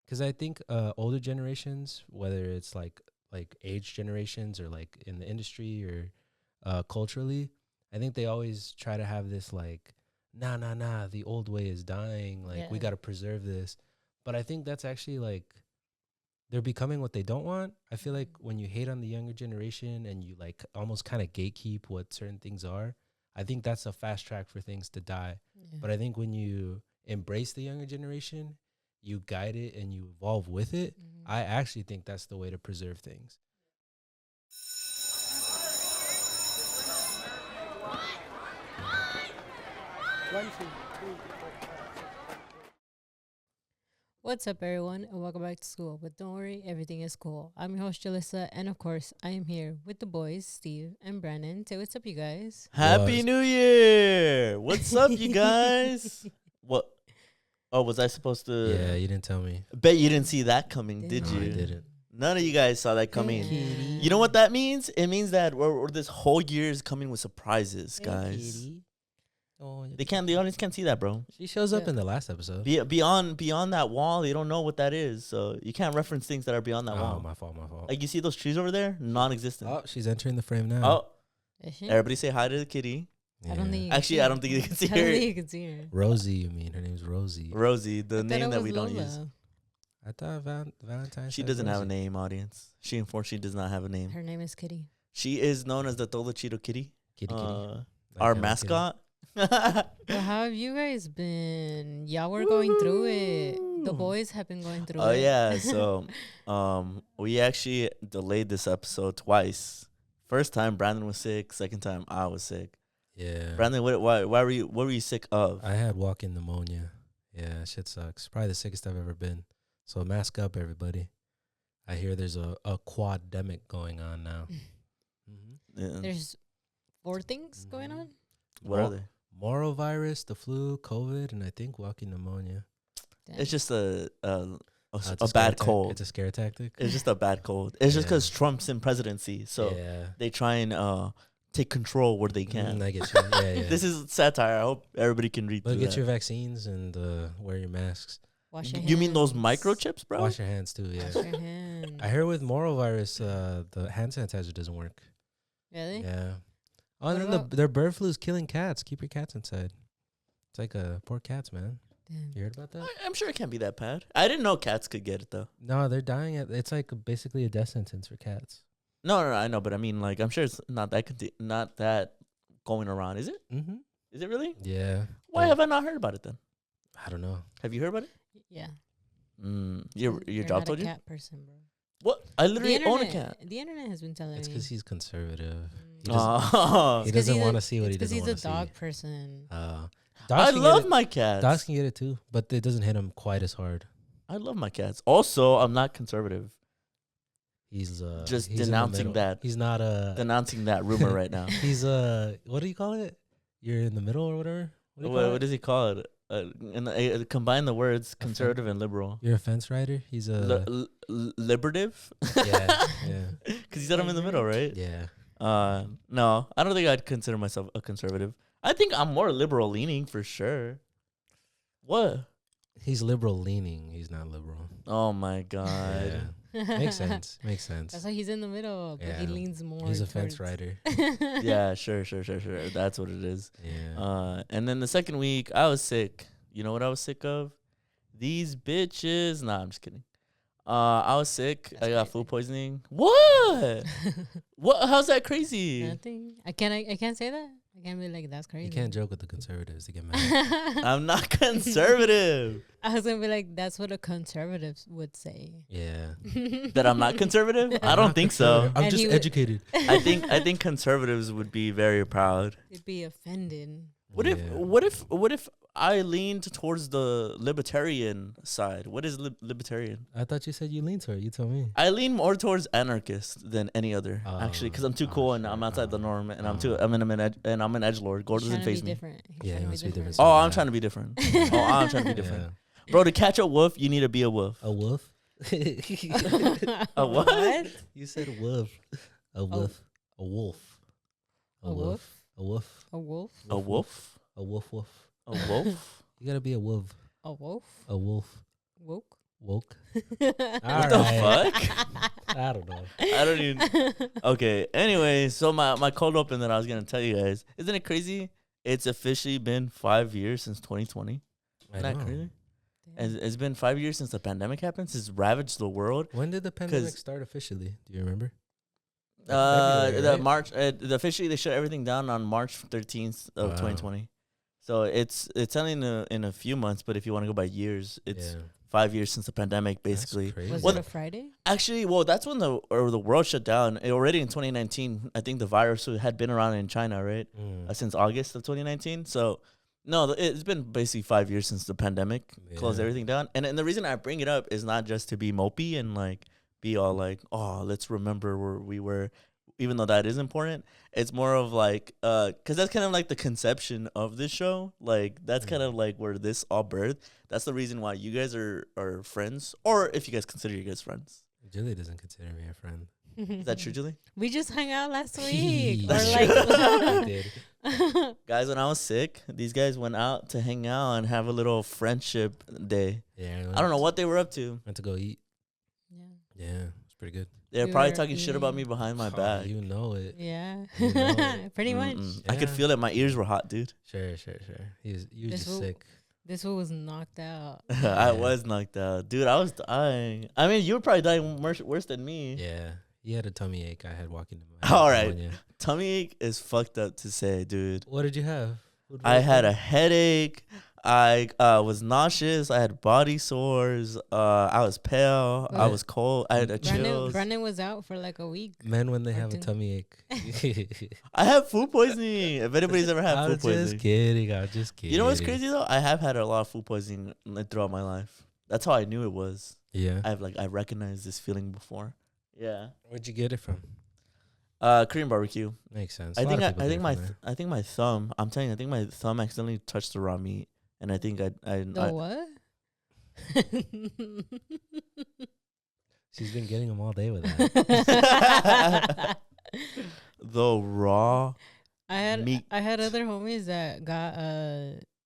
Because I think older generations, whether it's like age generations or like in the industry or culturally, I think they always try to have this like, nah, the old way is dying. Like we got to preserve this. But I think that's actually like they're becoming what they don't want. I feel like when you hate on the younger generation and you like almost kind of gatekeep what certain things are, I think that's a fast track for things to die. Yeah. But I think when you embrace the younger generation, you guide it and you evolve with it, I actually think that's the way to preserve things. What's up, everyone, and welcome back to school. But don't worry, everything is cool. I'm your host, Julyssa, and of course, I am here with the boys, Steve and Brandon. Say what's up, you guys. Happy New Year! What's up, you guys? What? Oh, was I supposed to? Yeah, you didn't tell me. Bet you didn't see that coming, did No, you? I didn't. None of you guys saw that coming. Kitty. You know what that means? It means that we're this whole year is coming with surprises, guys. The audience can't see that, bro. She shows up in the last episode. Beyond that wall, they don't know what that is, so you can't reference things that are beyond that wall. Oh, my fault. Like you see those trees over there, non-existent. Oh, she's entering the frame now. Oh, Is she? everybody say hi to the kitty. I don't think. Actually, I don't think you can see I don't her. think you can see her. Rosie, you mean? Her name's Rosie. Rosie, I the thought name it that was we don't Lola. use. I thought Valentine's. She said doesn't have a Rosie. name, audience. She unfortunately does not have a name. Her name is Kitty. She is known as the TODO CHIDO kitty. Kitty. Our Hello Kitty. mascot. Well, how have you guys been? Y'all were going through it. The Woo. boys have been going through Oh it. yeah, so we actually delayed this episode twice. First time Brandon was sick. Second time I was sick. Yeah. Brandon, why were you? What were you sick of? I had walk-in pneumonia. Yeah, shit sucks. Probably the sickest I've ever been. So mask up, everybody. I hear there's a quademic going on now. Yeah. There's 4 things going on. What are they? Morovirus, the flu, COVID, and I think walking pneumonia. Damn. It's just a It's bad scare cold. It's a scare tactic. It's just a bad cold. It's just Yeah. because Trump's in presidency, so yeah. they try and take control where they can. I get you. Yeah. This is satire. I hope everybody can read But through get that. your vaccines and wear your masks. Wash your You mean those hands. microchips, bro? Wash your hands too. Yeah. Wash your hands. I heard with morovirus, the hand sanitizer doesn't work. Really? Yeah. Oh, What and then about- their bird flu is killing cats. Keep your cats inside. It's like poor cats, man. Damn. You heard about that? I'm sure it can't be that bad. I didn't know cats could get it though. No, they're dying. It's like basically a death sentence for cats. No, I know, but I mean, like, I'm sure it's not that going around. Is it? Mm-hmm. Is it really? Yeah. Why have I not heard about it then? I don't know. Have you heard about it? Yeah. Your You're job not told a you? cat person, bro. What? I The literally own a internet- cat. The internet has been telling It's me. because he's conservative. Mm. He doesn't, Oh, he 'cause doesn't he's want a- to see what he Because doesn't he's want a to dog see. person. Dogs I can love get my it. cats. Dogs can get it too, but it doesn't hit him quite as hard. I love my cats. Also, I'm not conservative. He's Just he's in the denouncing middle. that. He's not Denouncing that rumor right now. He's what do you call it? You're in the middle or whatever. What do you call What it? does he call it? Combine the words conservative and liberal. You're a fence rider. He's a Liberative? yeah, yeah, Because he said I'm in the middle, right? yeah. No, I don't think I'd consider myself a conservative. I think I'm more liberal leaning for sure. What? He's liberal leaning. He's not liberal. Oh my god. Yeah. Makes sense. Makes sense. That's why he's in the middle, but he Yeah. leans more. He's a fence towards- rider. Yeah, sure. That's what it is. Yeah. And then the second week, I was sick. You know what I was sick of? These bitches. Nah, I'm just kidding. I was sick. That's I got crazy. food poisoning. What? What? How's that crazy? Nothing. I can't say that. I can't be like, that's crazy. You can't joke with the conservatives. They get mad. I'm not conservative. I was gonna be like, that's what a conservative would say. Yeah. That I'm not conservative? I don't think so. I'm And just he would- educated. I think conservatives would be very proud. They'd be offended. What if I leaned towards the libertarian side? What is libertarian? I thought you said you lean toward it. You told me. I lean more towards anarchist than any other, actually, because I'm too cool and sure. I'm outside the norm, and I'm an edgelord. Gore He's doesn't trying to be face me. different. He's Yeah, trying he to wants to be different. Oh, Yeah. I'm trying to be different. Oh, I'm trying to be different, Yeah. bro. To catch a wolf, you need to be a wolf. A wolf? A what? You said wolf. A wolf. A wolf. A wolf? A wolf. A wolf? A wolf? A wolf. Wolf. A wolf? You gotta be a wolf. A wolf? A wolf. Woke? woke. What All the right. fuck? I don't know. I don't even. Okay. Anyway, so my cold open that I was gonna tell you guys, isn't it crazy? It's officially been 5 years since 2020. I Isn't that know. crazy? Damn. It's been 5 years since the pandemic happened. It's ravaged the world. When did the pandemic start officially? Do you remember? February, The right? March. Officially, they shut everything down on March 13th of Wow. 2020. So it's only in a few months, but if you want to go by years, it's Yeah. 5 years since the pandemic, That's basically. crazy. Was Well, it a Friday? Actually, well, that's when the world shut down. Already in 2019, I think the virus had been around in China, right? Mm. Since August of 2019. So, no, it's been basically 5 years since the pandemic closed Yeah. everything down. And the reason I bring it up is not just to be mopey and like be all like, oh, let's remember where we were, even though that is important. It's more of like, because that's kind of like the conception of this show. Like, that's kind of like where this all birthed. That's the reason why you guys are friends, or if you guys consider you guys friends. Julie doesn't consider me a friend. Is that true, Julie? We just hung out last week. Or That's like I did. Guys, when I was sick, these guys went out to hang out and have a little friendship day. Yeah. I don't know what they were up to. Went to go eat. Yeah. Yeah, it's pretty good. They're We probably were talking shit about me eating. behind my Oh, back. you know it. Yeah. You know it. Pretty much. I could Yeah. feel it. My ears were hot, dude. Sure. You was This just will- sick. This one was knocked out. I was knocked out. Dude, I was dying. I mean, you were probably dying worse than me. Yeah. He had a tummy ache. I had walking to All right. pneumonia. Tummy ache is fucked up to say, dude. What did you have? I had a headache. I was nauseous. I had body sores. I was pale. I What? was cold. I had a chills. Brandon was out for like a week. Men when they I have a do. tummy ache. I have food poisoning. If anybody's ever had I food was just poisoning. kidding. I was just kidding. You know what's crazy though? I have had a lot of food poisoning throughout my life. That's how I knew it was. Yeah. I recognized this feeling before. Yeah. Where'd you get it from? Korean barbecue. Makes sense. I A lot think of people I get think it my from there. I think my thumb. I'm telling you, I think my thumb accidentally touched the raw meat, and I think The what? She's been getting them all day with that. the raw meat. I had other homies that got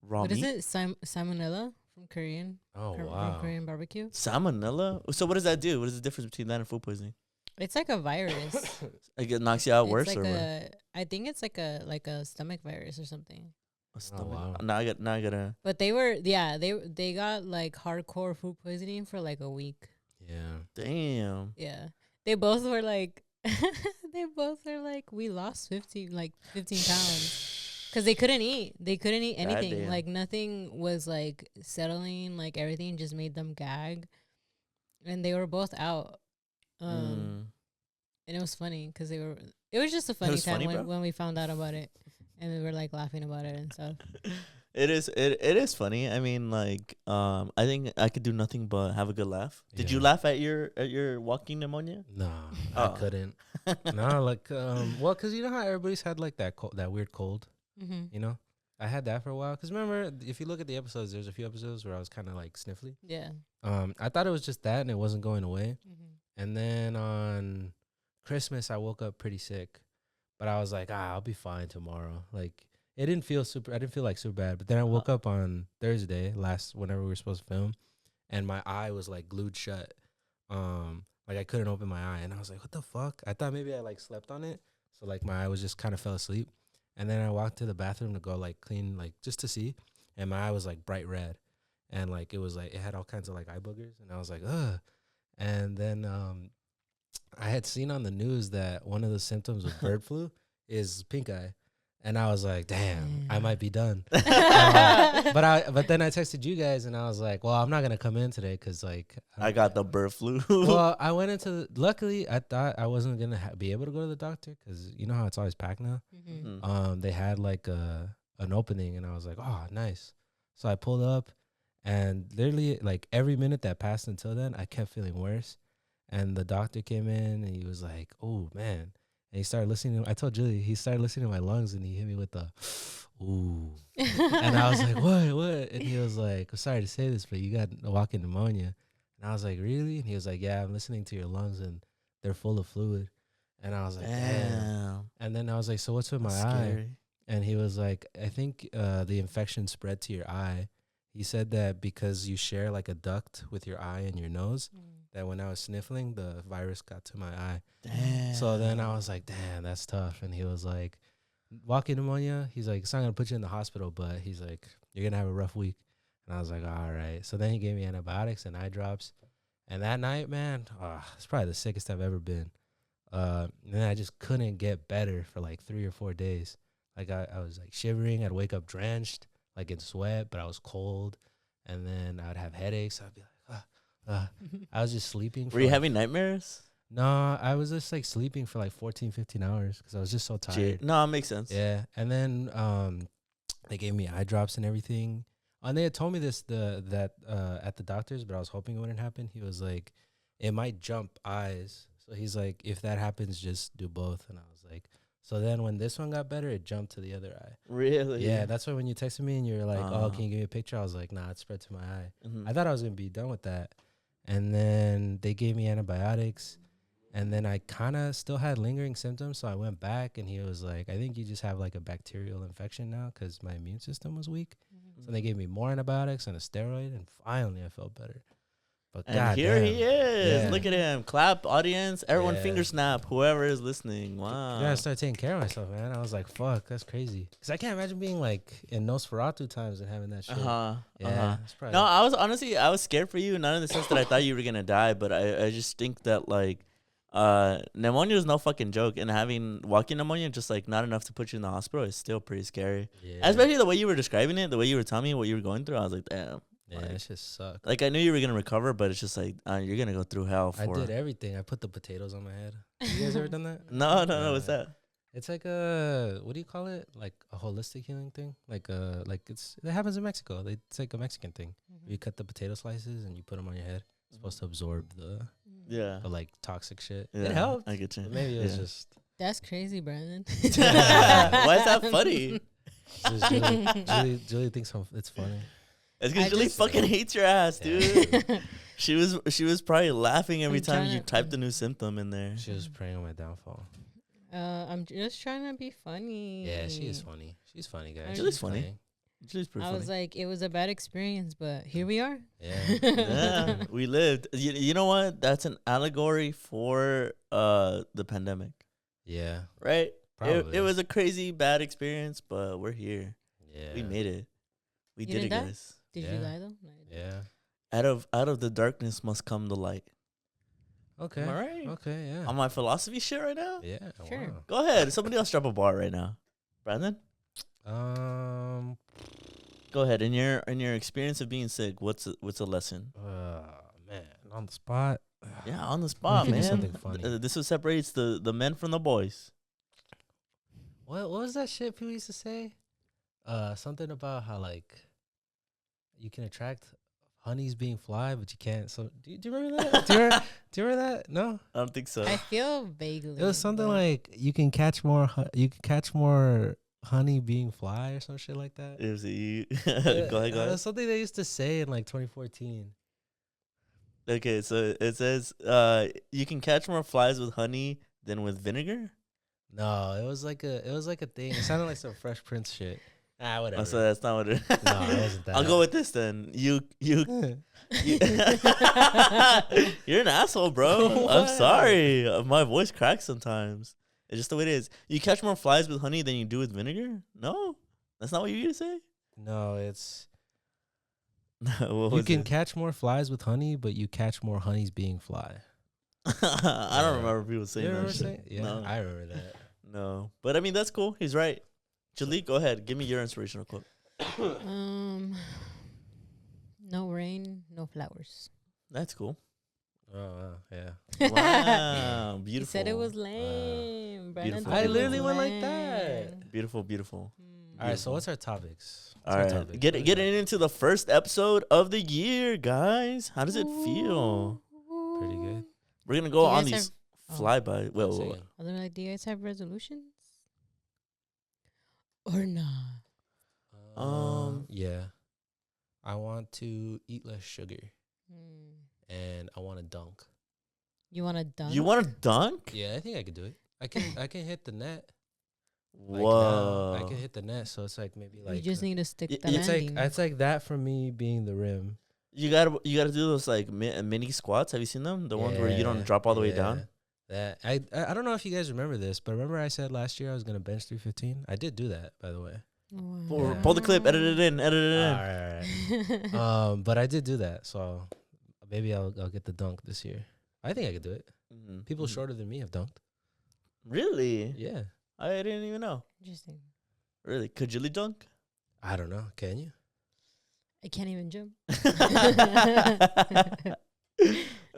Raw what meat. is it? Salmonella from Korean. Oh From wow. Korean barbecue. Salmonella. So what does that do? What is the difference between that and food poisoning? It's like a virus. Like it knocks you out It's worse, like or what? I think it's like a stomach virus or something. A stomach- wow. Now I gotta. But they got like hardcore food poisoning for like a week. Yeah. Damn. Yeah. They both were like we lost 15 pounds. Cause they couldn't eat. They couldn't eat anything. Goddamn. Like nothing was like settling. Like everything just made them gag, and they were both out. And it was funny because they were. It was just a funny was time funny, bro. when we found out about it, and we were like laughing about it and stuff. It is funny. I mean, like, I think I could do nothing but have a good laugh. Did you Yeah. laugh at your walking pneumonia? No, Oh. I couldn't. No, like well, cause you know how everybody's had like that weird cold. Mm-hmm. You know, I had that for a while. Cause remember, if you look at the episodes, there's a few episodes where I was kind of like sniffly. Yeah. I thought it was just that, and it wasn't going away. Mm-hmm. And then on Christmas, I woke up pretty sick, but I was like, I'll be fine tomorrow. Like it didn't feel super. I didn't feel like super bad. But then I woke up on Thursday whenever we were supposed to film, and my eye was like glued shut. Like I couldn't open my eye, and I was like, what the fuck? I thought maybe I like slept on it, so like my eye was just kind of fell asleep. And then I walked to the bathroom to go like clean, like just to see, and my eye was like bright red, and like it was like it had all kinds of like eye boogers, and I was like, ugh. And then I had seen on the news that one of the symptoms of bird flu is pink eye, and I was like, damn, I might be done. But then I texted you guys, and I was like, well, I'm not gonna come in today because like I got the bird flu. well, I went into luckily I thought I wasn't gonna be able to go to the doctor because you know how it's always packed now. Mm-hmm. Mm. They had like an opening, and I was like, oh, nice. So I pulled up, and literally like every minute that passed until then, I kept feeling worse. And the doctor came in, and he was like, oh man. And he started listening. I told Julie, he started listening to my lungs, and he hit me with the, ooh. And I was like, what? And he was like, I'm sorry to say this, but you got walking pneumonia. And I was like, really? And he was like, yeah, I'm listening to your lungs, and they're full of fluid. And I was like, damn. And then I was like, so what's with my That's eye? scary. And he was like, I think the infection spread to your eye. He said that because you share like a duct with your eye and your nose, that when I was sniffling, the virus got to my eye. Damn. So then I was like, damn, that's tough. And he was like, walking pneumonia, he's like, it's not going to put you in the hospital, but he's like, you're going to have a rough week. And I was like, all right. So then he gave me antibiotics and eye drops. And that night, man, it's probably the sickest I've ever been. And then I just couldn't get better for like 3 or 4 days. Like I was like shivering. I'd wake up drenched, like in sweat, but I was cold. And then I'd have headaches. I'd be like, I was just sleeping. Were you having nightmares? No, I was just like sleeping for like 14, 15 hours because I was just so tired. No, it makes sense. Yeah. And then they gave me eye drops and everything. And they had told me this at the doctor's, but I was hoping it wouldn't happen. He was like, it might jump eyes. So he's like, if that happens, just do both. And I was like, so then when this one got better, it jumped to the other eye. Really? Yeah, that's why when you texted me and you're like, oh, can you give me a picture? I was like, nah, it spread to my eye. Mm-hmm. I thought I was going to be done with that. And then they gave me antibiotics. And then I kind of still had lingering symptoms. So I went back and he was like, I think you just have like a bacterial infection now because my immune system was weak. So they gave me more antibiotics and a steroid. And finally I felt better. But And God here damn. he is. Yeah. Look at him. Clap, audience. Everyone Yeah. finger snap. Whoever is listening. Wow. I gotta start taking care of myself, man. I was like, fuck, that's crazy. Because I can't imagine being like in Nosferatu times and having that shit. Yeah. It's probably No, I was scared for you. Not in the sense that I thought you were going to die, but I just think that like pneumonia is no fucking joke. And having walking pneumonia, just like not enough to put you in the hospital, is still pretty scary. yeah. Especially the way you were describing it, the way you were telling me what you were going through. I was like, damn. Yeah, like- that shit sucked. Like I knew you were gonna recover, but it's just like you're gonna go through hell I for. did everything. I put the potatoes on my head. You guys ever done that? No. What's that? It's like a, what do you call it? Like a holistic healing thing. Like it happens in Mexico. It's like a Mexican thing. You cut the potato slices and you put them on your head. It's supposed to absorb the Yeah. like toxic shit. Yeah, It helped. I get you. But maybe it was just. That's crazy, Brandon. Why is that funny? Julie thinks it's funny. It's because I Julie just- fucking hates your ass, dude. She was probably laughing every I'm time trying you to- typed a new symptom in there. She was praying on my downfall. I'm just trying to be funny. Yeah, she is funny. She's funny, guys. Julie's She's funny. Julie's pretty I funny. was like, it was a bad experience, but here we are. Yeah. Yeah, we lived. You know what? That's an allegory for the pandemic, Yeah. right? Probably. It was a crazy bad experience, but we're here. Yeah. We made it. We You did it, didn't die? guys. Did Yeah. you die though? No, you didn't. Yeah. Out of the darkness must come the light. Okay. Am I right? Okay. Yeah. On my philosophy shit right now? Yeah. Sure. Wow. Go ahead. Somebody else drop a bar right now. Brandon? Go ahead. In your experience of being sick, what's a lesson? Man, on the spot. Yeah, on the spot, Give me man. something funny. This is what separates the men from the boys. What was that shit people used to say? Something about how like you can attract honeys being fly, but you can't. So do you remember that? do you remember that? No. I don't think so. I feel vaguely. It was something but- like you can catch more. You can catch more honey being fly or some shit like that. It was you. Go It ahead, go was ahead. something they used to say in like 2014. Okay, so it says you can catch more flies with honey than with vinegar. No, it was like a thing. It sounded like some Fresh Prince shit. Whatever. Oh, so that's not what it. No, it wasn't that. I'll go with this then. You you're an asshole, bro. I'm What? sorry. My voice cracks sometimes. It's just the way it is. You catch more flies with honey than you do with vinegar? No, that's not what you used to say. No, it's What you was can it? catch more flies with honey, but you catch more honeys being fly. I don't Yeah. remember people saying You that. remember shit. saying? Yeah, No. I remember that. No, but I mean that's cool. He's right. Julie, go ahead. Give me your inspirational quote. No rain, no flowers. That's cool. Oh wow, yeah. Wow, He beautiful. said it was lame. Brandon Beautiful. thought I it was literally went like that. lame. Beautiful, beautiful. All right, so what's our topics? All right, getting into the first episode of the year, guys. How does it feel? Pretty good. We're gonna go Do you on guys these have- flyby. Say Well, again. I was like, do you guys have resolutions? Or not? Yeah. I want to eat less sugar, Hmm. and I want to dunk. You want to dunk? you want to dunk? Yeah, I think I could do it. I can hit the net. Like Whoa. now I can hit the net, so it's like maybe You like just need to stick the it's landing. like that for me being the rim. You gotta do those like mini squats. Have you seen them? The ones where you don't Yeah, drop all the way yeah. down. That I don't know if you guys remember this, but remember I said last year I was gonna bench 315. I did do that, by the way. Wow. Pull the clip, edit it in. All right. But I did do that, so maybe I'll get the dunk this year. I think I could do it. People shorter than me have dunked. Really? Yeah. I didn't even know. Interesting. Really? Could Julie dunk? I don't know. Can you? I can't even jump.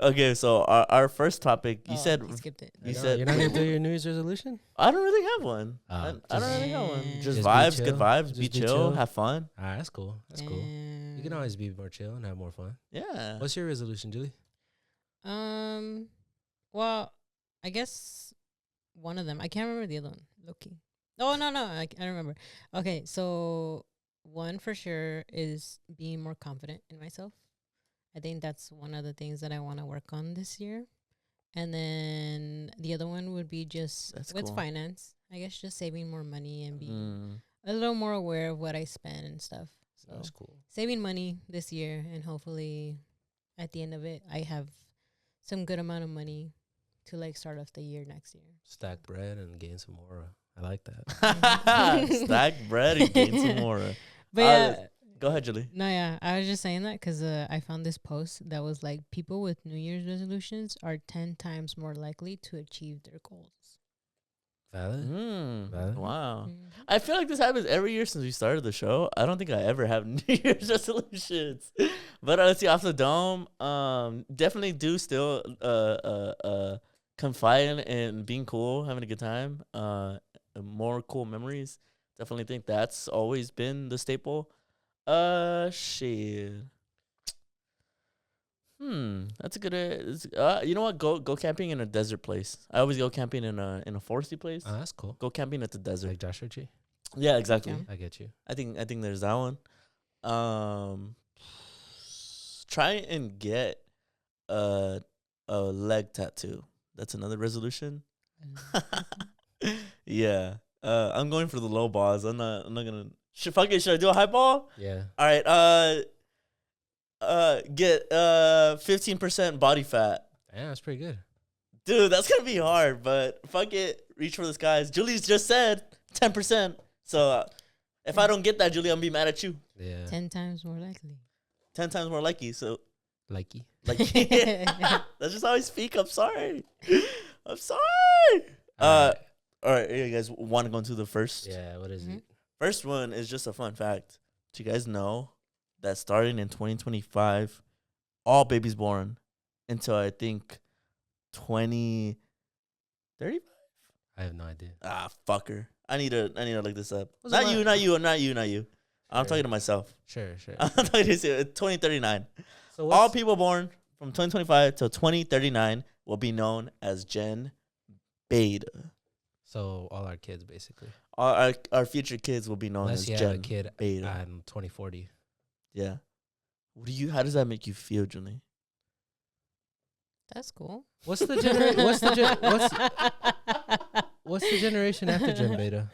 Okay, so our first topic, you said I skipped it. You No, said- you're not gonna do your New Year's resolution? I don't really have one. Ah, I don't really have one. just Just be vibes, good chill. vibes, Just be be chill, chill. have fun. Ah, that's cool. That's cool. You can always be more chill and have more fun. Yeah. What's your resolution, Julie? Well, I guess one of them. I can't remember the other one. Loki. Oh no, I remember. Okay, so one for sure is being more confident in myself. I think that's one of the things that I want to work on this year. And then the other one would be just That's with cool. finance. I guess just saving more money and being Mm. a little more aware of what I spend and stuff. So That's cool. saving money this year, and hopefully at the end of it, I have some good amount of money to like start off the year next year. Stack bread and gain some aura. I like that. Stack bread and gain some more. But yeah, Go ahead, Julie. no, yeah, I was just saying that because I found this post that was like people with New Year's resolutions are 10 times more likely to achieve their goals. Valid. Valid. Wow. Mhm. I feel like this happens every year since we started the show. I don't think I ever have New Year's resolutions. But let's see, off the dome, definitely do still confide in being cool, having a good time, more cool memories. Definitely think that's always been the staple. Shit. That's a good. You know what? Go camping in a desert place. I always go camping in a foresty place. That's cool. Go camping at the desert. Like Joshua Tree. Yeah, exactly. Yeah. I get you. I think there's that one. Try and get a leg tattoo. That's another resolution. Yeah. I'm going for the low balls. I'm not gonna. Should I do a high ball? Yeah. All right. Get 15% body fat. Yeah, that's pretty good. Dude, that's gonna be hard, but fuck it. Reach for the skies. Julie's just said 10%. So if I don't get that, Julie, I'm gonna be mad at you. Yeah. 10 times more likely. 10 times more likey. So Likey. like that's just how I speak. I'm sorry. I'm sorry. All right, you guys want to go into the first? Yeah, what is Mhm. it? First one is just a fun fact. Do you guys know that starting in 2025, all babies born until I think 2035? I have no idea. Ah, fucker. I need to look this up. What's Not the you, la- not you. I'm Sure. talking to myself. Sure. I'm talking to you. 2039. So All people born from 2025 to 2039 will be known as Gen Beta. So all our kids basically. Our future kids will be known Unless as you have Gen a kid Beta. in 2040. Yeah. How does that make you feel, Julie? That's cool. What's the what's the generation after Gen Beta?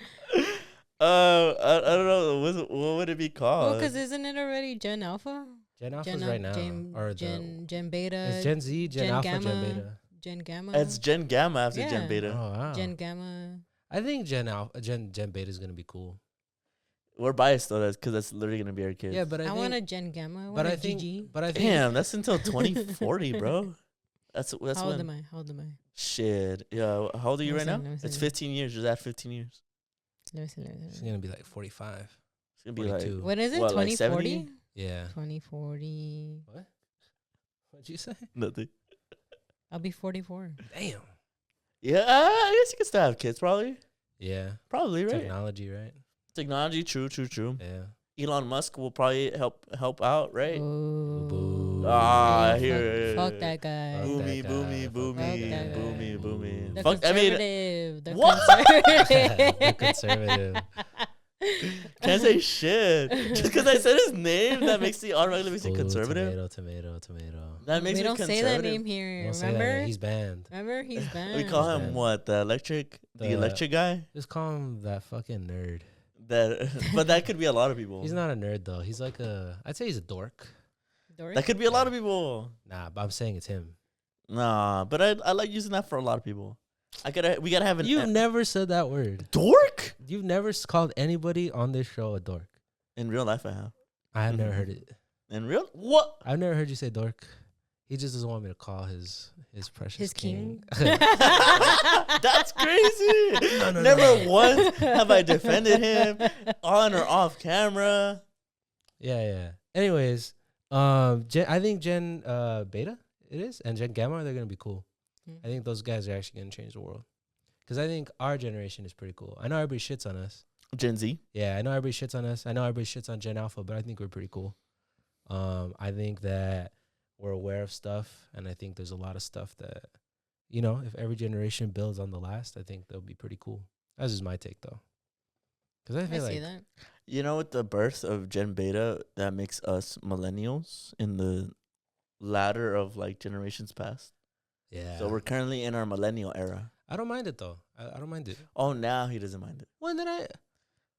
I don't know. What would it be Well, called? because isn't it already Gen Alpha? Gen Alpha's Gen right now. or Gen Beta. it's Gen Z, Gen, Gen Alpha, Gamma. Gen Beta. Gen Gamma. It's Gen Gamma after Yeah. Gen Oh Beta. wow. Gen Gamma. I think Gen Beta is gonna be cool. We're biased though, because that's literally gonna be our kids. Yeah, but I I want a think, Gen Gamma. I want but a I think, GG. but I think, Damn, that's until 2040, bro. That's How old when. am I? How old am I? Shit. Yeah. How old are you right Let now? me see, It's let me 15 years. Just add 15 years. Let me see. it's gonna be like 45. It's gonna be 42. like What is it? What, like 2040? Yeah. 2040. What'd you say? nothing. I'll be 44. Damn. Yeah, I guess you can still have kids, probably. Yeah. Probably, right? Technology, right? Technology, true. Yeah. Elon Musk will probably help out, right? Oh. Boo. Ah, I Fuck- hear it. Fuck that guy. Fuck Boomy, that boomy, guy. boomy, Fuck that boomy, guy. boomy. The Fuck. I mean, conservative. The What? conservative. The conservative. can't say shit. Just because I said his name, that makes it automatically makes it Ooh, conservative. Tomato. Nah, That makes We me don't say that conservative. name here. Don't say that. Remember? He's banned. Remember? He's banned. We call He's him banned. what? The electric guy. Just call him that fucking nerd. But that could be a lot of people. He's not a nerd though. He's like I'd say he's a dork. Dory? That could be a lot of people. Nah, but I'm saying it's him. Nah, but I like using that for a lot of people. We gotta have an You've never said that word. dork You've never called anybody on this show a dork. in real life. I have I have never heard it. in real what? I've never heard you say dork. He just doesn't want me to call his precious His king. That's crazy. No, Never once have I defended him on or off camera. Yeah. Anyways, I think Gen Beta it is, and Gen Gamma they're gonna be cool. I think those guys are actually gonna change the world. Because I think our generation is pretty cool. I know everybody shits on us. Gen Z. Yeah, I know everybody shits on us. I know everybody shits on Gen Alpha, but I think we're pretty cool. I think that we're aware of stuff, and I think there's a lot of stuff that, if every generation builds on the last, I think they'll be pretty cool. That's just my take, though. Because I feel see like that. You know, with the birth of Gen Beta, that makes us millennials in the ladder of like generations past. yeah. So we're currently in our millennial era. I don't mind it though. I don't mind it. Oh, now he doesn't mind it. When did I?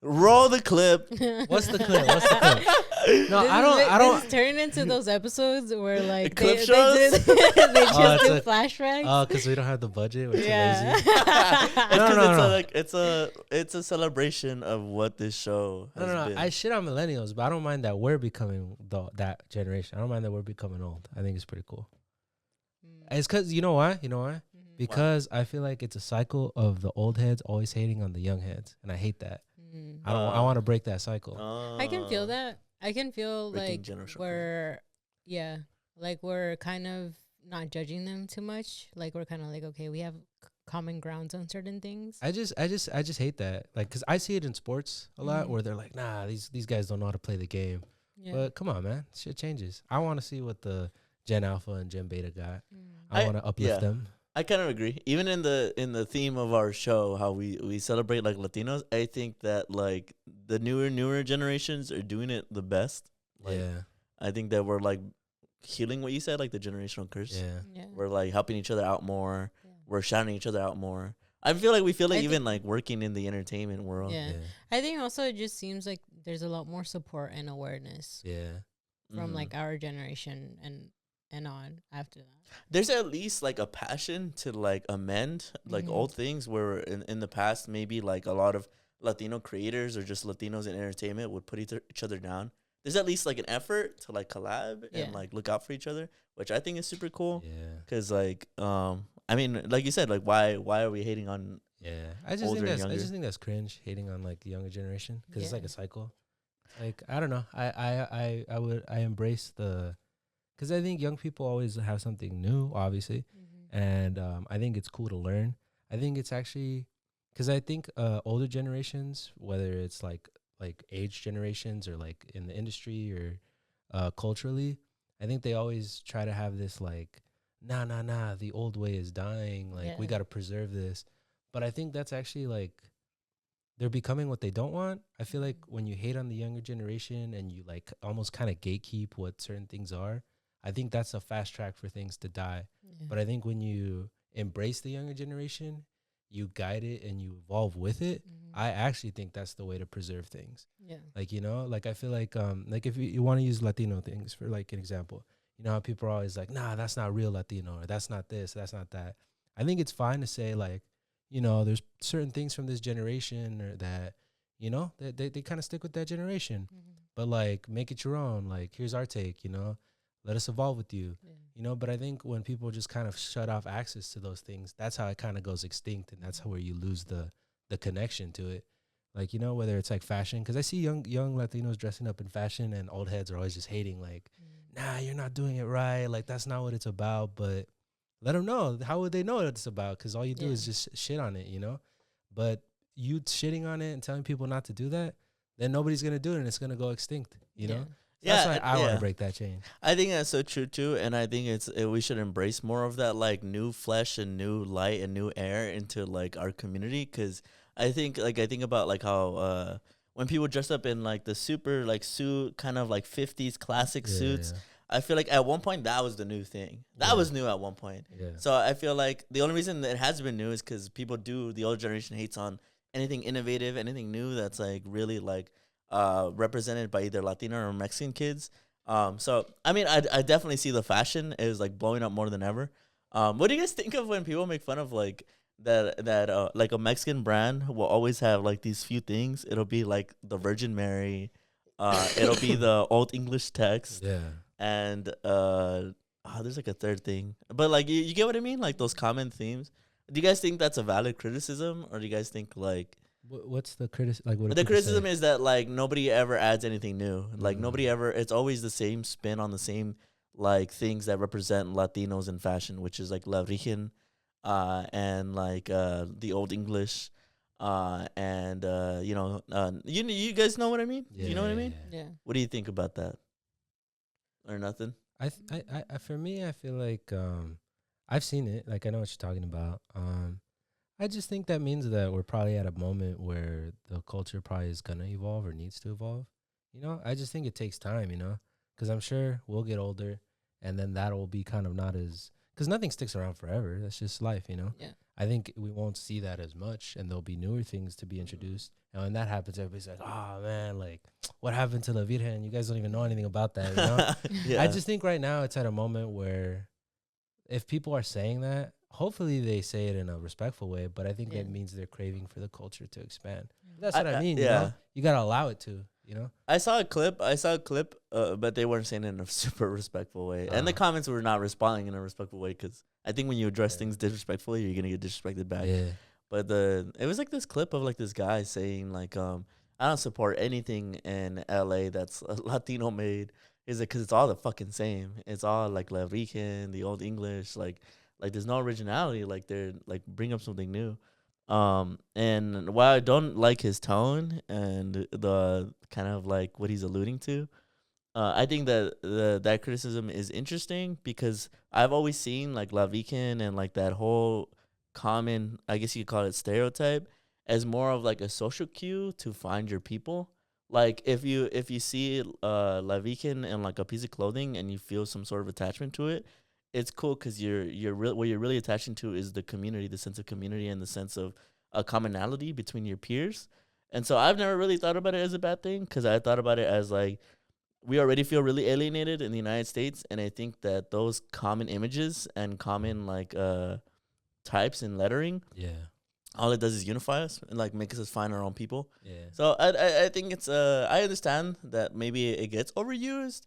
Roll the clip. What's the clip? What's the clip? No, I don't. This turned into those episodes where like Clip they shows? just do it's flashbacks. Oh, because we don't have the budget. We're too Yeah. lazy. It's a celebration of what this show has No. been. I shit on millennials, but I don't mind that we're becoming that generation. I don't mind that we're becoming old. I think it's pretty cool. It's because you know why? Because I feel like it's a cycle of the old heads always hating on the young heads, and I hate that. I don't. I want to break that cycle. I can feel that. I can feel breaking like generational we're kind of not judging them too much. Like we're kind of like, okay, we have common grounds on certain things. I just hate that. Like, cause I see it in sports a lot where they're like, nah, these guys don't know how to play the game. Yeah. But come on, man, shit changes. I want to see what the Gen Alpha and Gen Beta got. I want to uplift them. I kind of agree. Even in the theme of our show, how we celebrate like Latinos, I think that like the newer generations are doing it the best. Like, Yeah. I think that we're like healing what you said, like the generational curse. Yeah. We're like helping each other out more. We're shouting each other out more. I feel like we feel like even like working in the entertainment world. Yeah. I think also it just seems like there's a lot more support and awareness from like our generation and on after that. There's at least like a passion to like amend like old things where in the past maybe like a lot of Latino creators or just Latinos in entertainment would put each other down. There's at least like an effort to like collab and like look out for each other, which I think is super cool. Yeah. Cause like I mean, like you said, like why are we hating on? Yeah. I just older and think younger. that's cringe, hating on like the younger generation, because it's like a cycle. Like I don't know. I embrace the. Because I think young people always have something new, obviously. And I think it's cool to learn. I think it's actually, because I think older generations, whether it's like age generations or like in the industry or culturally, I think they always try to have this like, nah, the old way is dying. Like we got to preserve this. But I think that's actually like, they're becoming what they don't want. I feel like when you hate on the younger generation and you like almost kind of gatekeep what certain things are, I think that's a fast track for things to die. But I think when you embrace the younger generation, you guide it and you evolve with it. I actually think that's the way to preserve things. Yeah. Like, like I feel like if you want to use Latino things for like an example, how people are always like, nah, that's not real Latino, or that's not this, that's not that. I think it's fine to say like, there's certain things from this generation or that, they kind of stick with that generation, but like make it your own. Like, here's our take, let us evolve with you, but I think when people just kind of shut off access to those things, that's how it kind of goes extinct. And that's how where you lose the connection to it. Like, whether it's like fashion, because I see young Latinos dressing up in fashion and old heads are always just hating like, nah, you're not doing it right. Like, that's not what it's about. But let them know. How would they know what it's about? Because all you do is just shit on it, But you shitting on it and telling people not to do that, then nobody's going to do it and it's going to go extinct, you know? That's why I want to break that chain. I think that's so true too, and I think we should embrace more of that like new flesh and new light and new air into like our community. Because I think about like how when people dress up in like the super like suit kind of like 50s classic suits, I feel like at one point that was the new thing. That was new at one point. Yeah. So I feel like the only reason that it has been new is because the older generation hates on anything innovative, anything new that's like really like represented by either Latino or Mexican kids. So I mean, I definitely see the fashion is like blowing up more than ever. What do you guys think of when people make fun of like that like a Mexican brand will always have like these few things? It'll be like the Virgin Mary, it'll be the Old English text, Yeah. and there's like a third thing, but like you get what I mean, like those common themes. Do you guys think that's a valid criticism, or do you guys think like What's the criticism? Like, what do the people criticism say? is that like nobody ever adds anything new, like nobody Mm. ever, it's always the same spin on the same like things that represent Latinos in fashion, which is like La Virgen, and like the Old English, and you guys know what I mean? Do you know what I mean? Yeah. What do you think about that? Or nothing? I for me, I feel like I've seen it. Like, I know what you're talking about. I just think that means that we're probably at a moment where the culture probably is gonna evolve or needs to evolve. You know, I just think it takes time. You know, because I'm sure we'll get older, and then that'll be kind of not as, because nothing sticks around forever. That's just life. You know. Yeah. I think we won't see that as much, and there'll be newer things to be introduced. And when that happens, everybody's like, "Oh man, like what happened to La Virgen? You guys don't even know anything about that." You know. Yeah. I just think right now it's at a moment where if people are saying that, hopefully they say it in a respectful way, but I think Yeah. that means they're craving for the culture to expand. That's what I- I mean. yeah. You know? You got to allow it to, you know? I saw a clip, but they weren't saying it in a super respectful way. And the comments were not responding in a respectful way, because I think when you address Yeah. things disrespectfully, you're going to get disrespected back. Yeah. But it was like this clip of like this guy saying like, I don't support anything in LA that's Latino made. Is it because it's all the fucking same? It's all like La Virgen, the Old English, like there's no originality. Like they're like bring up something new. And while I don't like his tone and the kind of like what he's alluding to, I think that that criticism is interesting, because I've always seen like La Virgen and like that whole common, I guess you could call it stereotype, as more of like a social cue to find your people. Like if you see La Virgen in like a piece of clothing and you feel some sort of attachment to it, it's cool, because what you're really attaching to is the community, the sense of community, and the sense of a commonality between your peers. And so I've never really thought about it as a bad thing, because I thought about it as like, we already feel really alienated in the United States, and I think that those common images and common like types and lettering, Yeah. all it does is unify us and like make us find our own people. Yeah. So I think it's I understand that maybe it gets overused,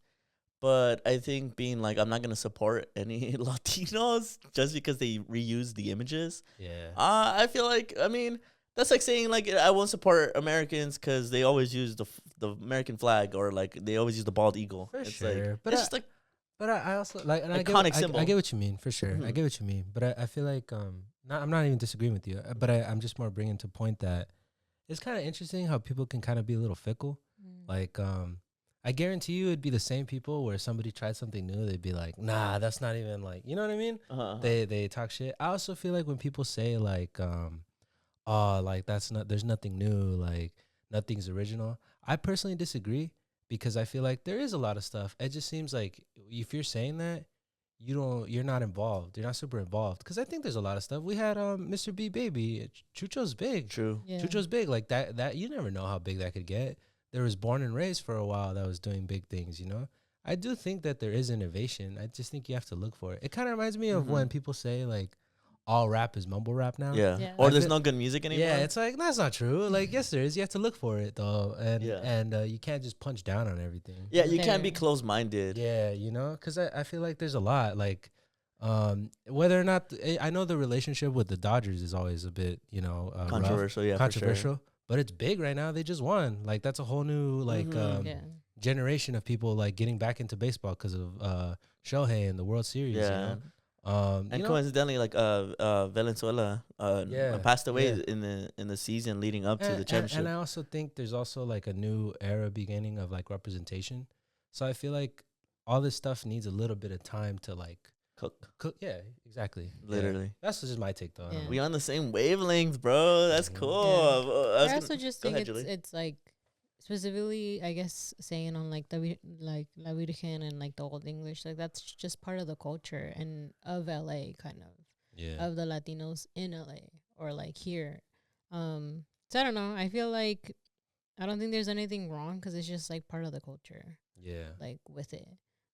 but I think being like, I'm not gonna support any Latinos just because they reuse the images. Yeah. I feel like, I mean, that's like saying like I won't support Americans because they always use the American flag, or like they always use the bald eagle. For It's sure. like, But it's just like, But I also like, and Iconic symbol. I get what you mean, for sure. I Mhm. get what you mean, but I feel like I'm not even disagreeing with you, but I'm just more bringing to point that it's kind of interesting how people can kind of be a little fickle. Like I guarantee you, it'd be the same people where somebody tried something new, they'd be like, "Nah, that's not even like," you know what I mean? They talk shit. I also feel like when people say like, "Oh, like there's nothing new, like nothing's original." I personally disagree, because I feel like there is a lot of stuff. It just seems like if you're saying that, you're not involved. You're not super involved, because I think there's a lot of stuff. We had Mr. B Baby, Chucho's big. True. Yeah. Chucho's big. Like that you never know how big that could get. There was Born and Raised for a while that was doing big things, you know? I do think that there is innovation. I just think you have to look for it. It kind of reminds me of when people say like all rap is mumble rap now. Yeah. Yeah. Or I there's feel- no good music anymore. Yeah, it's like that's not true. Like yes, there is. You have to look for it though, and Yeah. you can't just punch down on everything. Yeah, you can't be There. closed-minded. Yeah, you know, because I feel like there's a lot. Like whether or not I know the relationship with the Dodgers is always a bit, you know, rough, Controversial, yeah, controversial, but it's big right now. They just won. Like that's a whole new like Mhm. Yeah. generation of people like getting back into baseball because of Shohei and the World Series. Yeah. You know? And you know, coincidentally, like Valenzuela Yeah, passed away yeah. in the season leading up to the and championship. I also think there's also like a new era beginning of like representation. So I feel like all this stuff needs a little bit of time to like cook. Yeah, exactly. Yeah. Literally. That's just my take though. I don't Yeah. know. We on the same wavelength, bro. That's Mhm. cool. Yeah. I was I gonna- also just go think ahead, Julie. it's like specifically, I guess saying on like like La Virgen and like the Old English, like that's just part of the culture and of LA, kind of Yeah. of the Latinos in LA or like here. So I don't know. I feel like I don't think there's anything wrong because it's just like part of the culture, Yeah. like with it.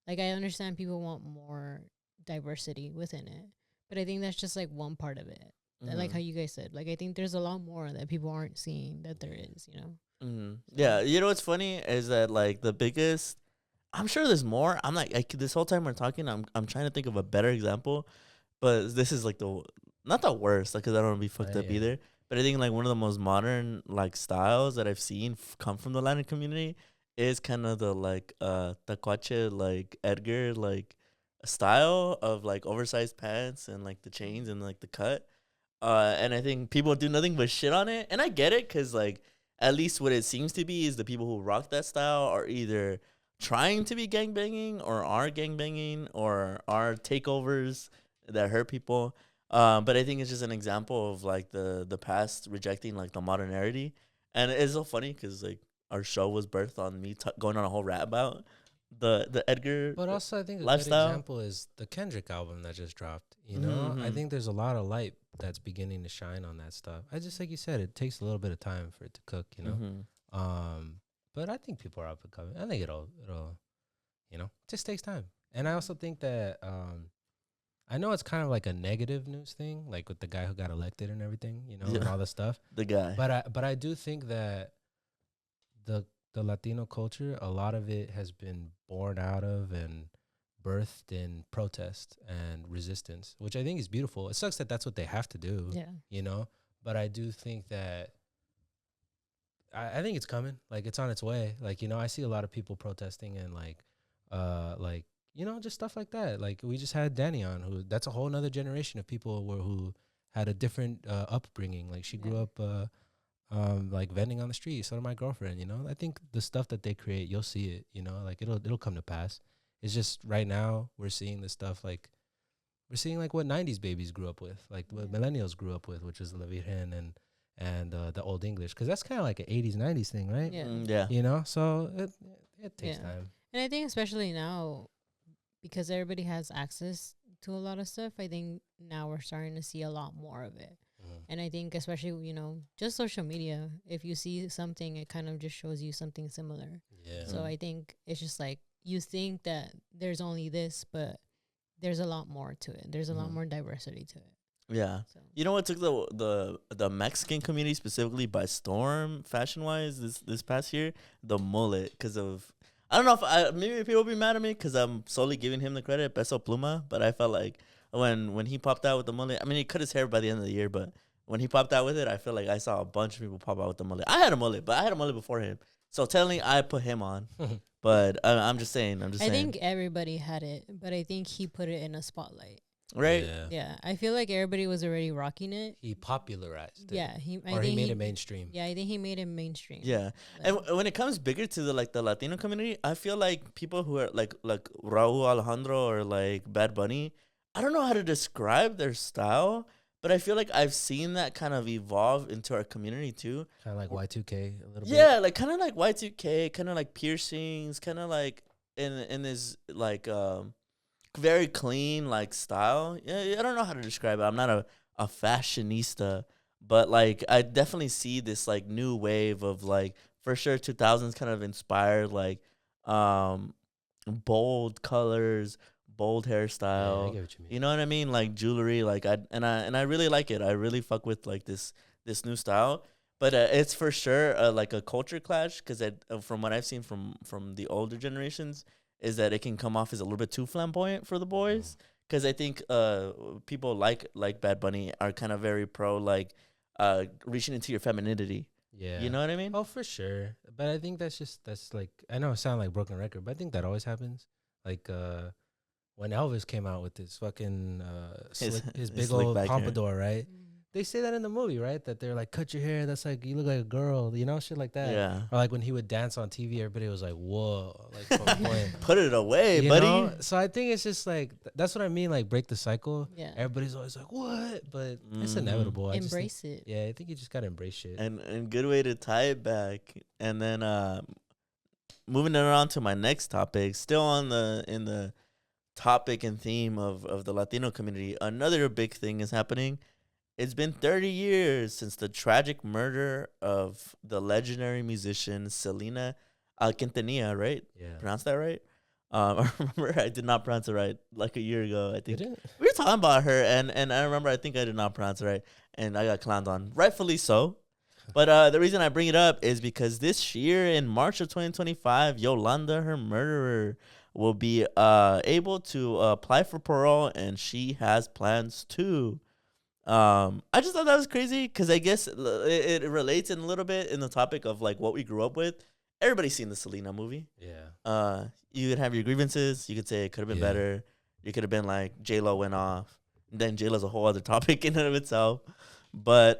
Like I understand people want more diversity within it, but I think that's just like one part of it. Like how you guys said, like I think there's a lot more that people aren't seeing that there is, you know. Yeah, you know what's funny is that like the biggest. I'm sure there's more. I'm like this whole time we're talking, I'm trying to think of a better example, but this is like the not the worst, like because I don't want to be fucked up Yeah. either. But I think like one of the most modern like styles that I've seen come from the Latin community is kind of the like tacuache like Edgar like style of like oversized pants and like the chains and like the cut. And I think people do nothing but shit on it, and I get it because like at least what it seems to be is the people who rock that style are either trying to be gangbanging or are gangbanging or are takeovers that hurt people. But I think it's just an example of like the past rejecting like the modernity, and it's so funny because like our show was birthed on me going on a whole rap about the Edgar But also, I think a good lifestyle. example is the Kendrick album that just dropped. You know, Mm-hmm. I think there's a lot of light that's beginning to shine on that stuff. I just like you said, it takes a little bit of time for it to cook. You know, but I think people are up and coming. I think it'll, you know, it just takes time. And I also think that I know it's kind of like a negative news thing, like with the guy who got elected and everything, you know, and all this stuff. The guy. But I do think that the Latino culture, a lot of it has been born out of and birthed in protest and resistance, which I think is beautiful. It sucks that that's what they have to do, Yeah. you know, but I do think that I think it's coming. Like it's on its way. Like, you know, I see a lot of people protesting and like, you know, just stuff like that. Like we just had Danny on, who that's a whole nother generation of people who had a different upbringing. Like she grew up like vending on the street. So did my girlfriend, you know. I think the stuff that they create, you'll see it, you know, like it'll come to pass. It's just right now we're seeing the stuff like we're seeing like what 90s babies grew up with, like what millennials grew up with, which is La Virgen and the Old English, because that's kind of like an 80s 90s thing, right? Yeah. Yeah. You know, so it takes time. And I think especially now, because everybody has access to a lot of stuff, I think now we're starting to see a lot more of it. And I think especially, you know, just social media, if you see something, it kind of just shows you something similar. Yeah. So I think it's just like you think that there's only this, but there's a lot more to it. There's a lot more diversity to it. Yeah. So. You know what took the Mexican community specifically by storm fashion wise this past year? The mullet, because of I don't know if maybe people will be mad at me because I'm solely giving him the credit, Peso Pluma, but I felt like when he popped out with the mullet, I mean he cut his hair by the end of the year, but when he popped out with it, I feel like I saw a bunch of people pop out with the mullet. I had a mullet, but I had a mullet before him, so technically I put him on. But I'm just saying. I think everybody had it, but I think he put it in a spotlight. Right? Yeah. I feel like everybody was already rocking it. He popularized it. Yeah, he made it mainstream. Yeah, I think he made it mainstream. Yeah, and when it comes bigger to the Latino community, I feel like people who are like Raúl Alejandro or like Bad Bunny, I don't know how to describe their style, but I feel like I've seen that kind of evolve into our community too. Kind of like Y2K a little bit. Yeah, like kind of like Y2K, kind of like piercings, kind of like in this like very clean like style. Yeah, I don't know how to describe it. I'm not a fashionista, but like I definitely see this like new wave of like for sure 2000s kind of inspired like bold colors, bold hairstyle. Yeah, I get what you mean. You know what I mean? Like jewelry, like I really like it. I really fuck with like this new style. But it's for sure like a culture clash because from what I've seen from the older generations is that it can come off as a little bit too flamboyant for the boys. Because I think people like Bad Bunny are kind of very pro like reaching into your femininity. Yeah. You know what I mean? Oh, for sure. But I think that's like, I know it sounds like broken record, but I think that always happens. Like when Elvis came out with his fucking his big old pompadour, right? they say that in the movie, right? That they're like, cut your hair. That's like, you look like a girl, you know, shit like that. Yeah. Or like when he would dance on TV, everybody was like, whoa, like from point. Put it away, You buddy. know? So I think it's just like, that's what I mean. Like break the cycle. Yeah. Everybody's always like, what? But it's Mhm. inevitable. I just think- Embrace it. yeah, I think you just gotta embrace shit. And good way to tie it back. And then moving it on to my next topic, still on the topic and theme of the Latino community, another big thing is happening. It's been 30 years since the tragic murder of the legendary musician Selena Quintanilla, right? Yeah. Pronounce that right? I remember I did not pronounce it right like a year ago. I think Did it? we were talking about her, and I remember I think I did not pronounce it right, and I got clowned on, rightfully so. But the reason I bring it up is because this year in March of 2025, Yolanda, her murderer, will be able to apply for parole, and she has plans too. I just thought that was crazy because I guess it relates in a little bit in the topic of like what we grew up with. Everybody's seen the Selena movie. Yeah. You could have your grievances. You could say it could have been Yeah. better. You could have been like J-Lo went off. Then J-Lo's a whole other topic in and of itself. But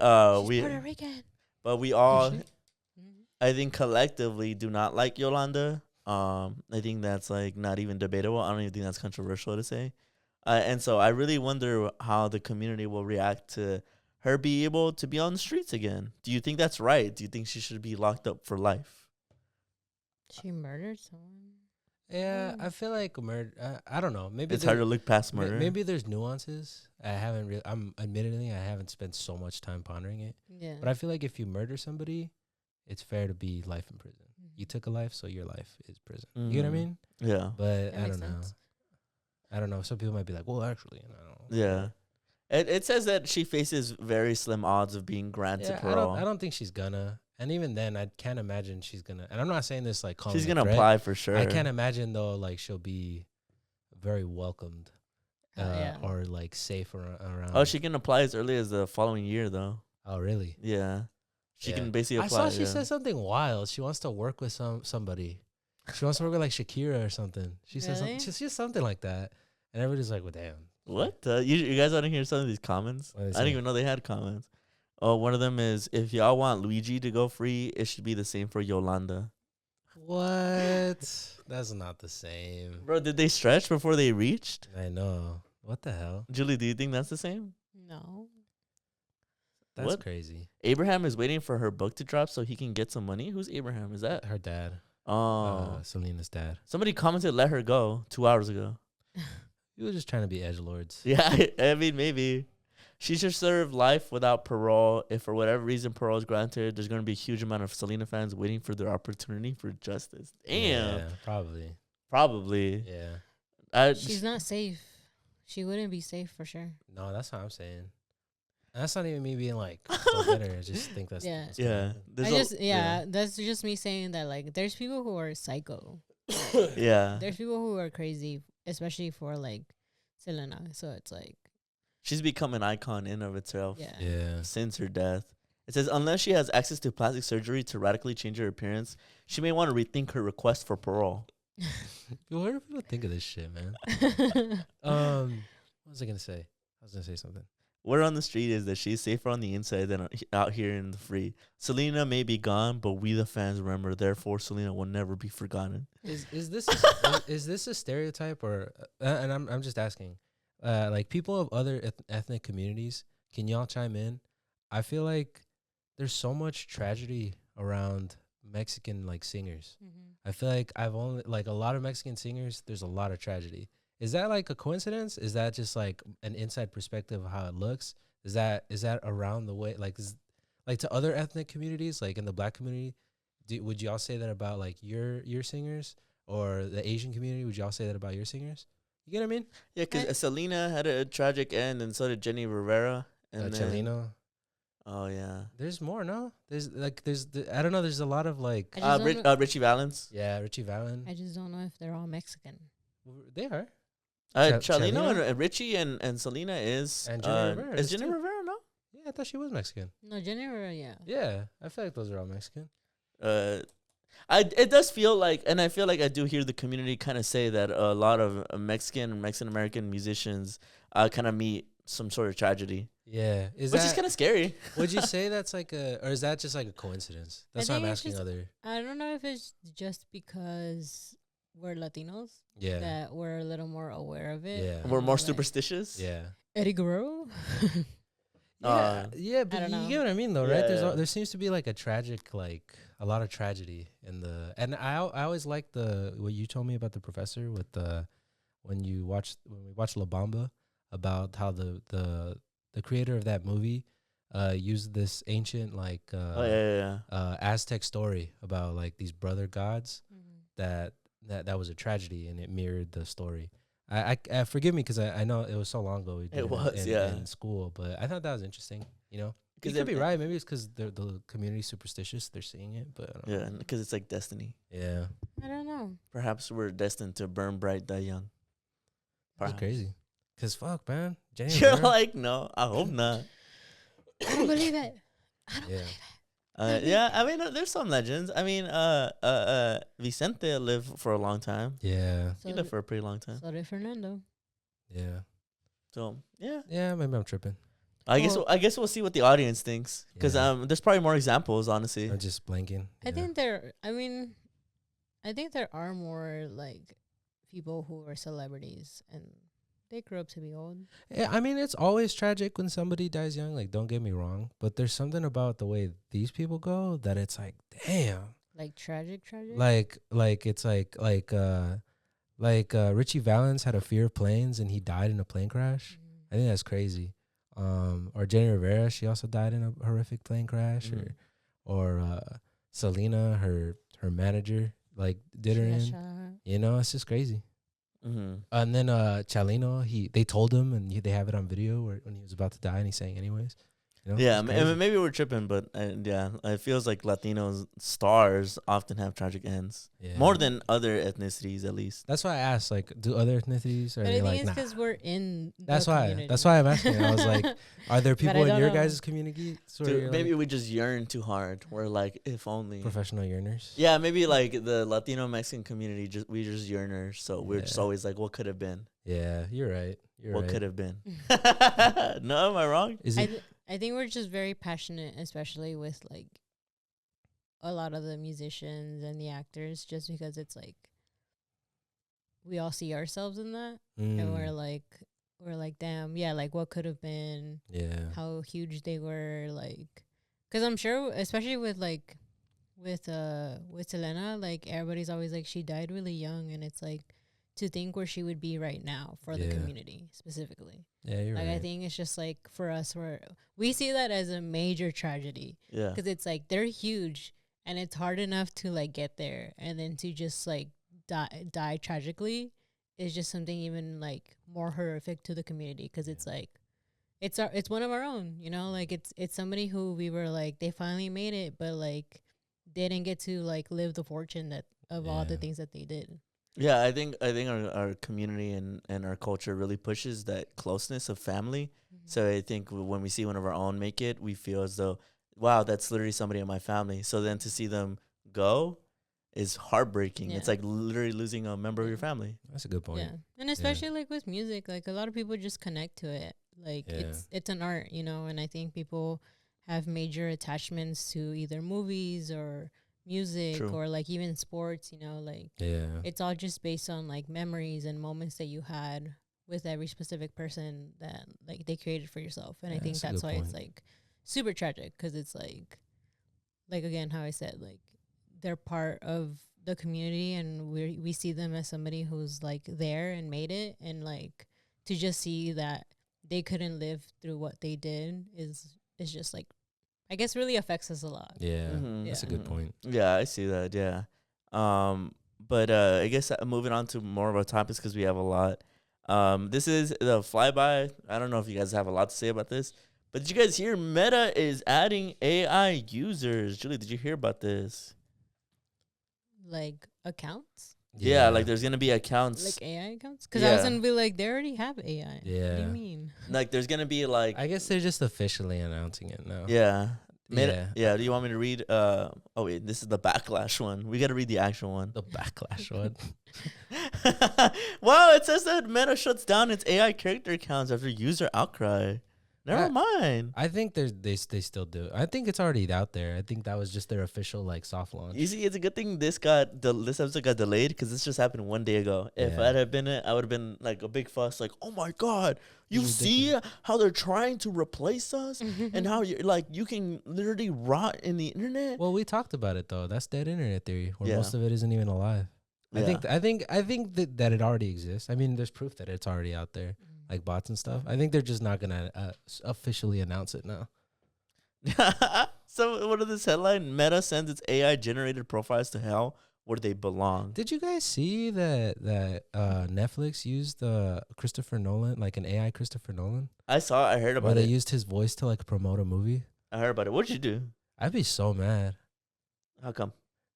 She's Puerto Rican. but we all, Mhm. I think collectively do not like Yolanda. I think that's like not even debatable. I don't even think that's controversial to say. And so I really wonder how the community will react to her be able to be on the streets again. Do you think that's right? Do you think she should be locked up for life? She murdered someone. Yeah, Mm. I feel like murder. I don't know. Maybe It's hard there- to look past ma- murder. Maybe there's nuances. I haven't really. I'm admittedly I haven't spent so much time pondering it. Yeah. But I feel like if you murder somebody, it's fair to be life in prison. You took a life, so your life is prison. You get what I Mhm. mean? Yeah. But That I makes don't know. sense. I don't know. Some people might be like, well, actually, I don't know. Yeah. It says that she faces very slim odds of being granted Yeah, parole. I don't think she's gonna. And even then, I can't imagine she's gonna. And I'm not saying this like calling She's a gonna threat. apply for sure. I can't imagine though, like she'll be very welcomed, Yeah. or like safe around. Oh, she can apply as early as the following year, though. Oh, really? Yeah, she Yeah. can basically I apply. saw she said something wild. She wants to work with somebody. She wants to work with like Shakira or something. She said Really? something. She said something like that, and everybody's like, "Well, damn." What? You guys want to hear some of these comments? What I they didn't say? even know they had comments. Oh, one of them is, if y'all want Luigi to go free, it should be the same for Yolanda. What? That's not the same. Bro, did they stretch before they reached? I know. What the hell? Julie, do you think that's the same? No. That's What? crazy. Abraham is waiting for her book to drop so he can get some money. Who's Abraham? Is that? Her dad. Oh. Selena's dad. Somebody commented, let her go 2 hours ago. He was just trying to be edgelords. Yeah, I mean, maybe. She should serve life without parole. If for whatever reason parole is granted, there's going to be a huge amount of Selena fans waiting for their opportunity for justice. Damn. Yeah, probably. Probably. Yeah. She's not safe. She wouldn't be safe for sure. No, that's what I'm saying. And that's not even me being like so bitter. I just think that's Yeah. what's gonna Yeah. happen. There's That's just me saying that like there's people who are psycho. Yeah. There's people who are crazy, especially for like Selena. So it's like She's become an icon in of itself yeah. Yeah. since her death. It says, unless she has access to plastic surgery to radically change her appearance, she may want to rethink her request for parole. What do people think of this shit, man? What was I gonna say? I was gonna say something. Word on the street is that she's safer on the inside than out here in the free. Selena may be gone, but we the fans remember. Therefore, Selena will never be forgotten. Is this is this a stereotype or? And I'm just asking, like people of other ethnic communities, can y'all chime in? I feel like there's so much tragedy around Mexican like singers. I feel like I've only like a lot of Mexican singers. There's a lot of tragedy. Is that like a coincidence? Is that just like an inside perspective of how it looks? Is that around the way like like to other ethnic communities, like in the Black community? Would y'all say that about like your singers, or the Asian community? Would y'all say that about your singers? You get what I mean? Yeah, because Selena had a tragic end, and so did Jenny Rivera. And then, Chelino. oh yeah, There's more, no? There's I don't know. There's a lot of like I just don't know- Richie Valens. yeah, Richie Valen. I just don't know if they're all Mexican. They are. Chelino Chelino? and Richie and Selena is And Jenny Rivera is is Jenny too. Rivera, no? Yeah, I thought she was Mexican. No, Jennifer, yeah. Yeah, I feel like those are all Mexican. It does feel like, and I feel like I do hear the community kind of say that a lot of Mexican American musicians kind of meet some sort of tragedy. Yeah. Is which is that kind of scary. would you say that's like or is that just like a coincidence? That's why I'm think it's asking just- other. I don't know if it's just because we're Latinos Yeah. that we're a little more aware of it. Yeah. you We're know, more like superstitious. Yeah. Eddie Guerrero. Yeah, yeah, but don't you know. get what I mean, though, Yeah, right? yeah. There seems to be like a lot of tragedy in the, and I always like what you told me about the professor with the when we watched La Bamba, about how the creator of that movie used this ancient Oh yeah. Aztec story about like these brother gods Mhm. that was a tragedy, and it mirrored the story. I forgive me because I know it was so long ago we did It was, yeah. in school, but I thought that was interesting. You know, you 'Cause could be it- right. Maybe it's because the community's superstitious. They're seeing it, but I don't Yeah, know. because it's like destiny. Yeah, I don't know. Perhaps we're destined to burn bright, die young. that's Perhaps. crazy. Cause fuck, man, Jenny You're Rivera. like, no, I hope not. I don't believe it. I don't Yeah, believe it. Yeah, I mean, there's some legends. I mean, Vicente lived for a long time. yeah, He lived for a pretty long time. So did Fernando. So yeah, yeah. Maybe I'm tripping. I Well- guess we'll see what the audience thinks, because Yeah. there's probably more examples, honestly. I'm just blanking. I Yeah. think I think there are more like people who are celebrities and they grew up to be old. Yeah, I mean, it's always tragic when somebody dies young. Like, don't get me wrong, but there's something about the way these people go that it's like, damn. Like tragic. Like it's like Richie Valens had a fear of planes and he died in a plane crash. I think that's crazy. Or Jenny Rivera, she also died in a horrific plane crash. Mhm. Or Selena, her manager, like did her in. You know, it's just crazy. Mm-hmm. And then Chalino, they told him, and they have it on video when he was about to die, and he sang anyways. You know, Yeah, it's crazy. maybe we're tripping, but yeah, it feels like Latinos stars often have tragic ends, Yeah. more than other ethnicities, at least. That's why I asked, like, do other ethnicities are But I they think like it's nah? because we're in. That's the why. community. That's why I'm asking. I was like, are there But I people in don't your know. guys' community? Dude, maybe we just yearn too hard. We're like, if only. Professional yearners. Yeah, maybe like the Latino Mexican community, we just yearners. So we're just Yeah. always like, what could have been? Yeah, you're right. What right. could have been? No, am I wrong? Is it? I think we're just very passionate, especially with like a lot of the musicians and the actors, just because it's like we all see ourselves in that, and we're like, damn, yeah, like what could have been, yeah. how huge they were, like, because I'm sure, especially with like with Selena, like everybody's always like she died really young, and it's like to think where she would be right now for the Yeah. community specifically. Yeah, you're Like right. I think it's just like for us, we see that as a major tragedy Yeah. because it's like they're huge and it's hard enough to like get there, and then to just like die tragically is just something even like more horrific to the community, because it's like it's one of our own, you know, like it's somebody who we were like they finally made it, but like they didn't get to like live the fortune that of all the Yeah. things that they did. Yeah, I think our community and our culture really pushes that closeness of family. So I think when we see one of our own make it, we feel as though, wow, that's literally somebody in my family. So then to see them go is heartbreaking. It's Yeah. like literally losing a member of your family. That's a good point. Yeah, and especially like with music, like a lot of people just connect to it. Like Yeah. it's an art, you know, and I think people have major attachments to either movies or music True. or like even sports, you know, like Yeah. it's all just based on like memories and moments that you had with every specific person that like they created for yourself. And I Yeah, think that's a that's good why it's point. like super tragic, because it's like again how I said, like they're part of the community and we see them as somebody who's like there and made it, and like to just see that they couldn't live through what they did is just like I guess really affects us a lot. Yeah. Mhm. That's a Yeah. good point. Yeah, I see that. Yeah. But I guess moving on to more of our topics because we have a lot. This is the flyby. I don't know if you guys have a lot to say about this, but did you guys hear Meta is adding AI users? Julie, did you hear about this? Like accounts, Yeah, like there's gonna be accounts. like AI accounts, because I was Yeah. gonna be like they already have AI. What do Yeah. you mean? Like there's gonna be like I guess they're just officially announcing it now. yeah. Meta, Yeah. yeah. Do you want me to read? Oh wait, this is the backlash one. We gotta read the actual one. The backlash one. Wow, it says that Meta shuts down its AI character accounts after user outcry. Never mind. I think they still do. I think it's already out there. I think that was just their official like soft launch. You see, it's a good thing this episode got delayed because this just happened 1 day ago. If Yeah. I'd have been it, I would have been like a big fuss, like, "Oh my god, you It's see how they're trying to replace us, and how you like you can literally rot in the internet." Well, we talked about it though. That's dead internet theory, where Yeah. most of it isn't even alive. Yeah. I think that it already exists. I mean, there's proof that it's already out there, like bots and stuff. I think they're just not gonna officially announce it now. So, what is this headline? Meta sends its AI generated profiles to hell where they belong. Did you guys see that Netflix used Christopher Nolan, like an AI Christopher Nolan? I heard Where about they it. used his voice to like promote a movie. I heard about it. What'd you do? I'd be so mad. How come?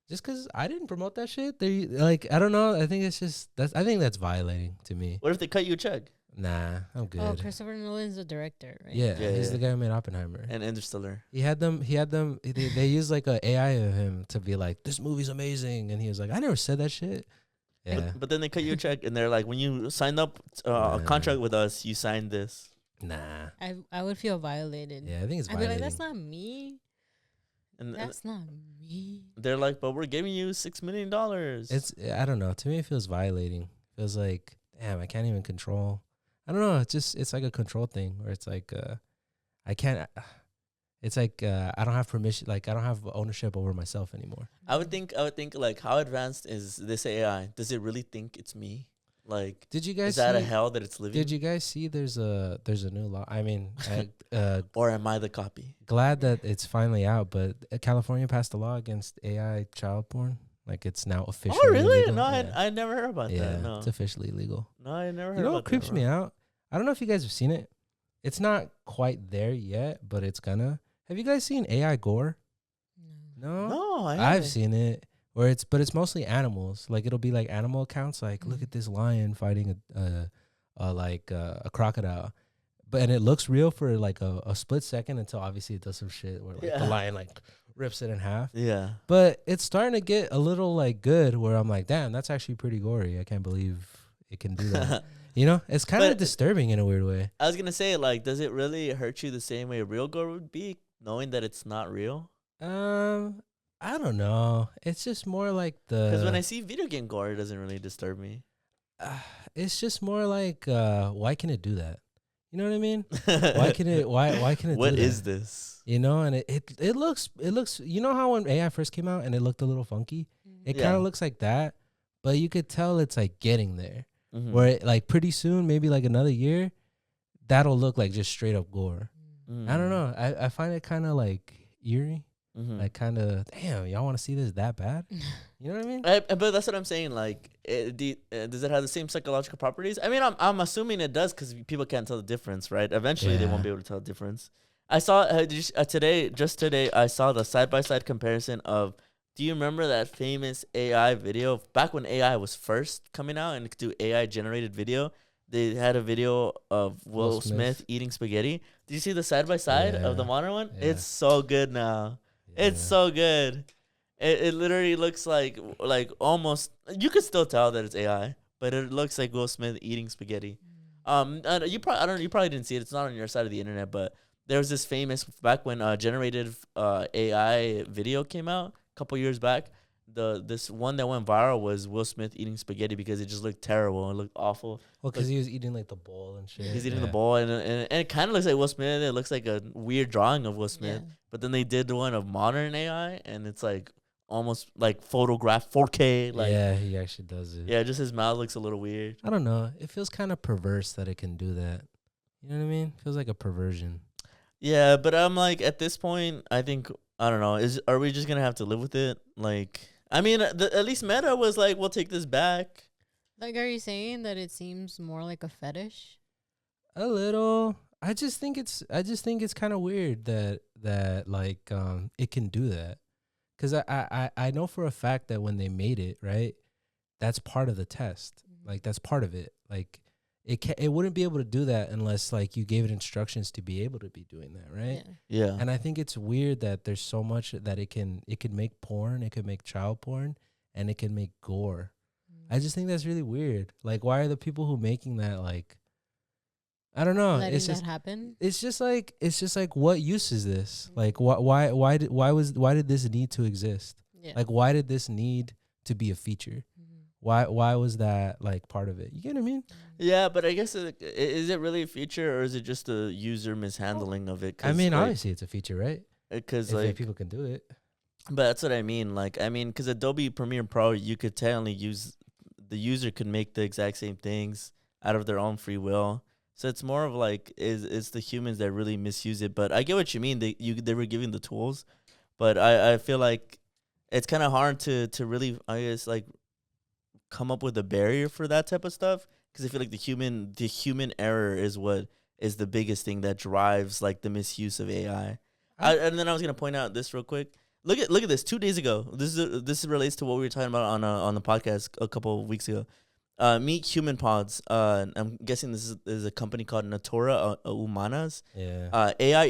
Just because I didn't promote that shit. They like, I don't know. I think it's just I think that's violating to me. What if they cut you a check? Nah, I'm good. Oh, Christopher Nolan's the director, right? Yeah, Yeah, he's yeah. the guy who made Oppenheimer. And Interstellar. He had them. They used like a AI of him to be like, "This movie's amazing," and he was like, "I never said that shit." Yeah, But then they cut you a check, and they're like, when you signed up a contract with us, you signed this. nah. I would feel violated. Yeah, I think it's I'd be violating. like, that's not me. And That's not me. they're like, but we're giving you $6 million. It's I don't know. To me, it feels violating. Feels like, damn, I can't even control. I don't know. It's like a control thing where it's like, I can't. It's like I don't have permission. Like I don't have ownership over myself anymore. I would think like, how advanced is this AI? Does it really think it's me? Like, Did you guys is that a see? hell that it's living? Did you guys see? There's a new law. I mean, Or am I the copy? glad that it's finally out. But California passed a law against AI child porn. Like it's now officially. Oh, really? illegal. No, Yeah. I never heard about Yeah, that. No, it's officially illegal. no, I never heard You know about what creeps that, me bro. out? I don't know if you guys have seen it. It's not quite there yet, but it's gonna. Have you guys seen AI gore? No. No, No, I've haven't. seen it. Where but it's mostly animals. Like it'll be like animal accounts. Like look at this lion fighting a crocodile, and it looks real for like a split second until obviously it does some shit where like Yeah. the lion like rips it in half. Yeah. But it's starting to get a little like good where I'm like, damn, that's actually pretty gory. I can't believe it can do that. You know, it's kind of But- disturbing in a weird way. I was gonna say, like, does it really hurt you the same way real gore would be, knowing that it's not real? I don't know. It's just more like Because when I see video game gore, it doesn't really disturb me. it's just more like why can it do that? You know what I mean? Why can it? Why can it? What do is that? this? You know, and it looks. You know how when AI first came out and it looked a little funky, it kind Yeah. of looks like that, but you could tell it's like getting there. Mhm. Where it, like pretty soon, maybe like another year, that'll look like just straight up gore. Mm. I don't know. I find it kind of like eerie. Mhm. Like kind of damn, y'all want to see this that bad? You know what I mean? But that's what I'm saying. Like, does it have the same psychological properties? I mean, I'm assuming it does because people can't tell the difference, right? Eventually, they won't Yeah. be able to tell the difference. I saw today. I saw the side by side comparison of. Do you remember that famous AI video back when AI was first coming out and could do AI generated video? They had a video of Will Smith eating spaghetti. Did you see the side by side of the Yeah. modern one? Yeah. It's so good now. It's Yeah. so good. It literally looks like almost you could still tell that it's AI, but it looks like Will Smith eating spaghetti. And you probably didn't see it. It's not on your side of the internet, but there was this famous back when generated AI video came out a couple years back. This one that went viral was Will Smith eating spaghetti because it just looked terrible. It looked awful. Well, because he was eating like the bowl and shit. He's eating the Yeah. bowl, and it kind of looks like Will Smith. It looks like a weird drawing of Will Smith. Yeah. But then they did the one of modern AI, and it's like almost like photographed 4K. Like, Yeah, he actually does it. yeah, just his mouth looks a little weird. I don't know. It feels kind of perverse that it can do that. You know what I mean? Feels like a perversion. Yeah, but I'm like, at this point, I think, I don't know. Are we just gonna have to live with it? Like, I mean, at least Meta was like, we'll take this back. Like, are you saying that it seems more like a fetish? A little. I just think it's kind of weird that like it can do that. Cuz I know for a fact that when they made it, right? That's part of the test. Like that's part of it. Like it wouldn't be able to do that unless like you gave it instructions to be able to be doing that, right? Yeah. Yeah. And I think it's weird that there's so much that it can make porn, it can make child porn, and it can make gore. I just think that's really weird. Like, why are the people who making that like? I don't know. letting It's that just happen. it's just like what use is this? Like why did this need to exist? Yeah. Like why did this need to be a feature? Why was that like part of it? You get what I mean? Yeah, but I guess is it really a feature or is it just a user mishandling of it? I mean, like, obviously it's a feature, right? because If like, people can do it. but that's what I mean. Like, I mean, because Adobe Premiere Pro, you could technically use the user could make the exact same things out of their own free will. So it's more of like it's the humans that really misuse it. But I get what you mean. They were giving the tools, but I feel like it's kind of hard to really, I guess, like come up with a barrier for that type of stuff, because I feel like the human error is what is the biggest thing that drives like the misuse of AI. And then I was gonna point out this real quick. Look at this. 2 days ago, this relates to what we were talking about on the podcast a couple of weeks ago. Meet Human Pods. I'm guessing this is a company called Natura Humanas. Yeah. AI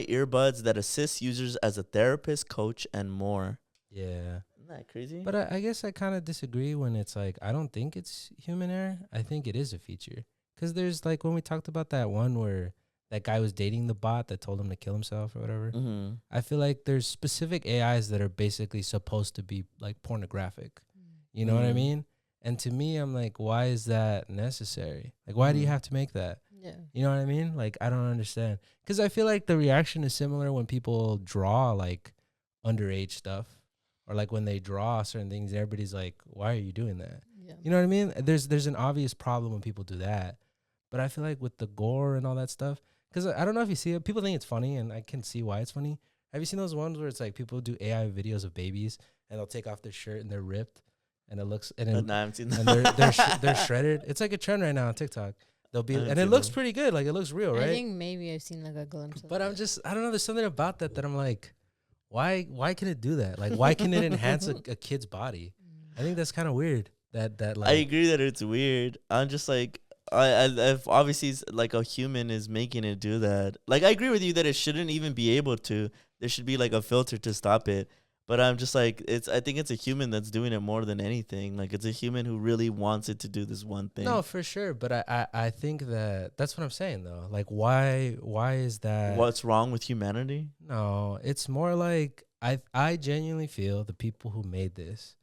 earbuds that assist users as a therapist, coach, and more. Yeah. Isn't that crazy? But I guess I kind of disagree when it's like, I don't think it's human error. I think it is a feature. Because there's like when we talked about that one where that guy was dating the bot that told him to kill himself or whatever. Mm-hmm. I feel like there's specific AIs that are basically supposed to be like pornographic. You know what I Mhm. mean? And to me, I'm like, why is that necessary? Like, why do you Mhm. have to make that? Yeah. You know what I mean? Like, I don't understand. Because I feel like the reaction is similar when people draw like underage stuff, or like when they draw certain things, everybody's like, why are you doing that? Yeah. You know what I mean? There's an obvious problem when people do that. But I feel like with the gore and all that stuff, because I don't know if you see it, people think it's funny, and I can see why it's funny. Have you seen those ones where it's like people do AI videos of babies and they'll take off their shirt and they're ripped, and it looks and, No, I haven't seen that. and they're shredded. It's like a trend right now on TikTok. They'll be I haven't and it seen looks that. pretty good, like it looks real, I right? think maybe I've seen like a glimpse of But it. I don't know. There's something about that I'm like, why can it do that? Like, why can it enhance a kid's body? I think that's kind of weird. That I like agree that it's weird. I'm just like, if obviously like a human is making it do that. Like, I agree with you that it shouldn't even be able to. There should be like a filter to stop it. But I'm just like, I think it's a human that's doing it more than anything. Like, it's a human who really wants it to do this one thing. no, for sure. But I think that's what I'm saying though. Like, why is that? What's wrong with humanity? No, it's more like I genuinely feel the people who made this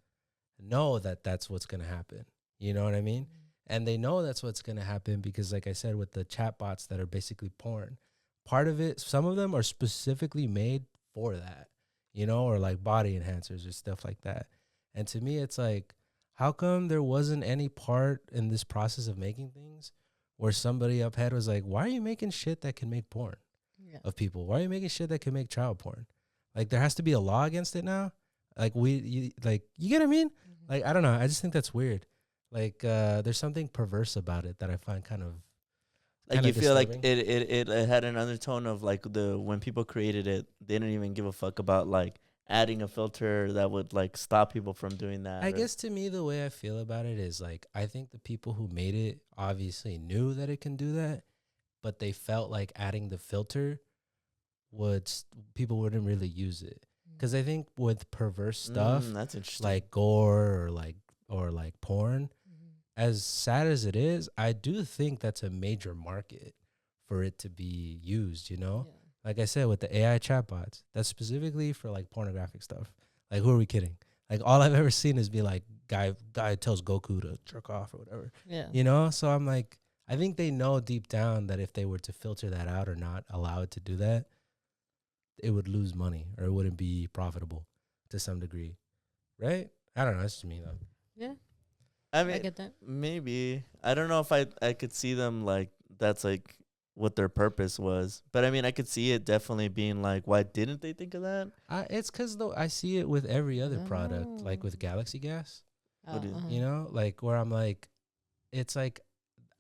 know that that's what's gonna happen. You know what I mean? And they know that's what's gonna happen because, like I said, with the chatbots that are basically porn, part of it, some of them are specifically made for that, you know, or like body enhancers or stuff like that. And to me, it's like, how come there wasn't any part in this process of making things where somebody up ahead was like, why are you making shit that can make porn Yeah. of people? Why are you making shit that can make child porn? Like, there has to be a law against it now. Like, you get what I mean? Like, I don't know. I just think that's weird. Like, there's something perverse about it that I find kind of Like, kinda you feel like disturbing. it had an undertone of like when people created it, they didn't even give a fuck about like adding a filter that would like stop people from doing that. I or- guess to me, the way I feel about it is like, I think the people who made it obviously knew that it can do that, but they felt like adding the filter people wouldn't really use it. Because I think with perverse stuff, that's interesting. like gore or like porn, as sad as it is, I do think that's a major market for it to be used, you know? Like I said, with the AI chatbots, that's specifically for like pornographic stuff. Like, who are we kidding? Like, all I've ever seen is be like, guy tells Goku to jerk off or whatever, Yeah. you know? So I'm like, I think they know deep down that if they were to filter that out or not allow it to do that, it would lose money or it wouldn't be profitable to some degree. Right? I don't know. That's just me though. Yeah. I I mean, get that. maybe. I don't know if I could see them like that's like what their purpose was. But I mean, I could see it definitely being like, why didn't they think of that? It's because though I see it with every other product, like with Oh. Galaxy Gas. What is- Uh-huh. You know, like where I'm like, it's like,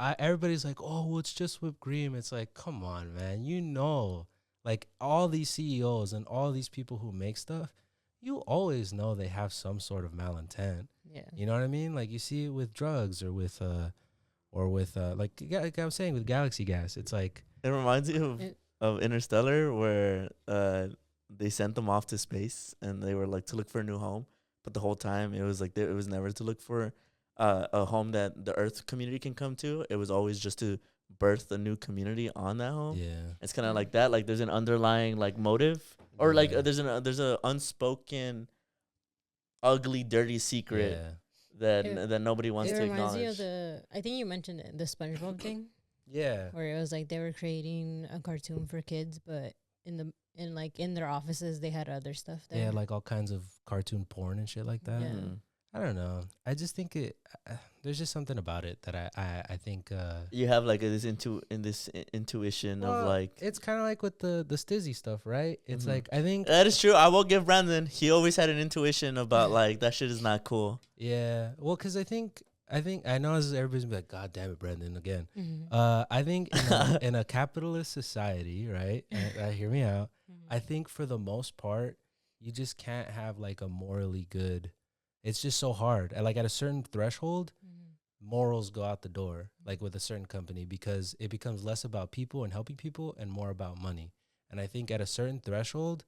everybody's like, oh, well, it's just whipped cream. It's like, come on, man. You know, like all these CEOs and all these people who make stuff, you always know they have some sort of malintent. Yeah. You know what I mean? Like you see it with drugs or with like I was saying with Galaxy Gas. It's like, It reminds you It- of Interstellar, where they sent them off to space and they were like to look for a new home, but the whole time it was like it was never to look for a home that the Earth community can come to. It was always just to birth a new community on that home. Yeah. It's kind of like that. Like there's an underlying like motive, or like Yeah. there's a unspoken, ugly, dirty secret Yeah. that nobody wants It to reminds me acknowledge. of I think you mentioned it, the SpongeBob thing, Yeah. where it was like they were creating a cartoon for kids, but in their offices they had other stuff They there. had like all kinds of cartoon porn and shit like that. Yeah. Mhm. I don't know. I just think there's just something about it that I think. You have like this intuition of Well, like. it's kind of like with the Stizzy stuff, right? It's Mhm. like I think That is true. I will give Brandon. He always had an intuition about like that shit is not cool. yeah. Well, because I think I know as everybody's gonna be like, God damn it, Brandon, again. Mhm. I think in a capitalist society, right? Hear me out. Mhm. I think for the most part, you just can't have like a morally good. It's just so hard. Like at a certain threshold, Mhm. morals go out the door, like with a certain company, because it becomes less about people and helping people and more about money. And I think at a certain threshold,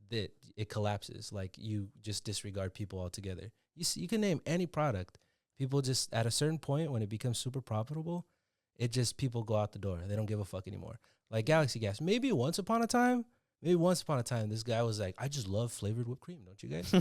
that it collapses. Like you just disregard people altogether. You can name any product. People just at a certain point when it becomes super profitable, it just people go out the door. They don't give a fuck anymore. Like Galaxy Gas. Maybe once upon a time, this guy was like, I just love flavored whipped cream, don't you guys?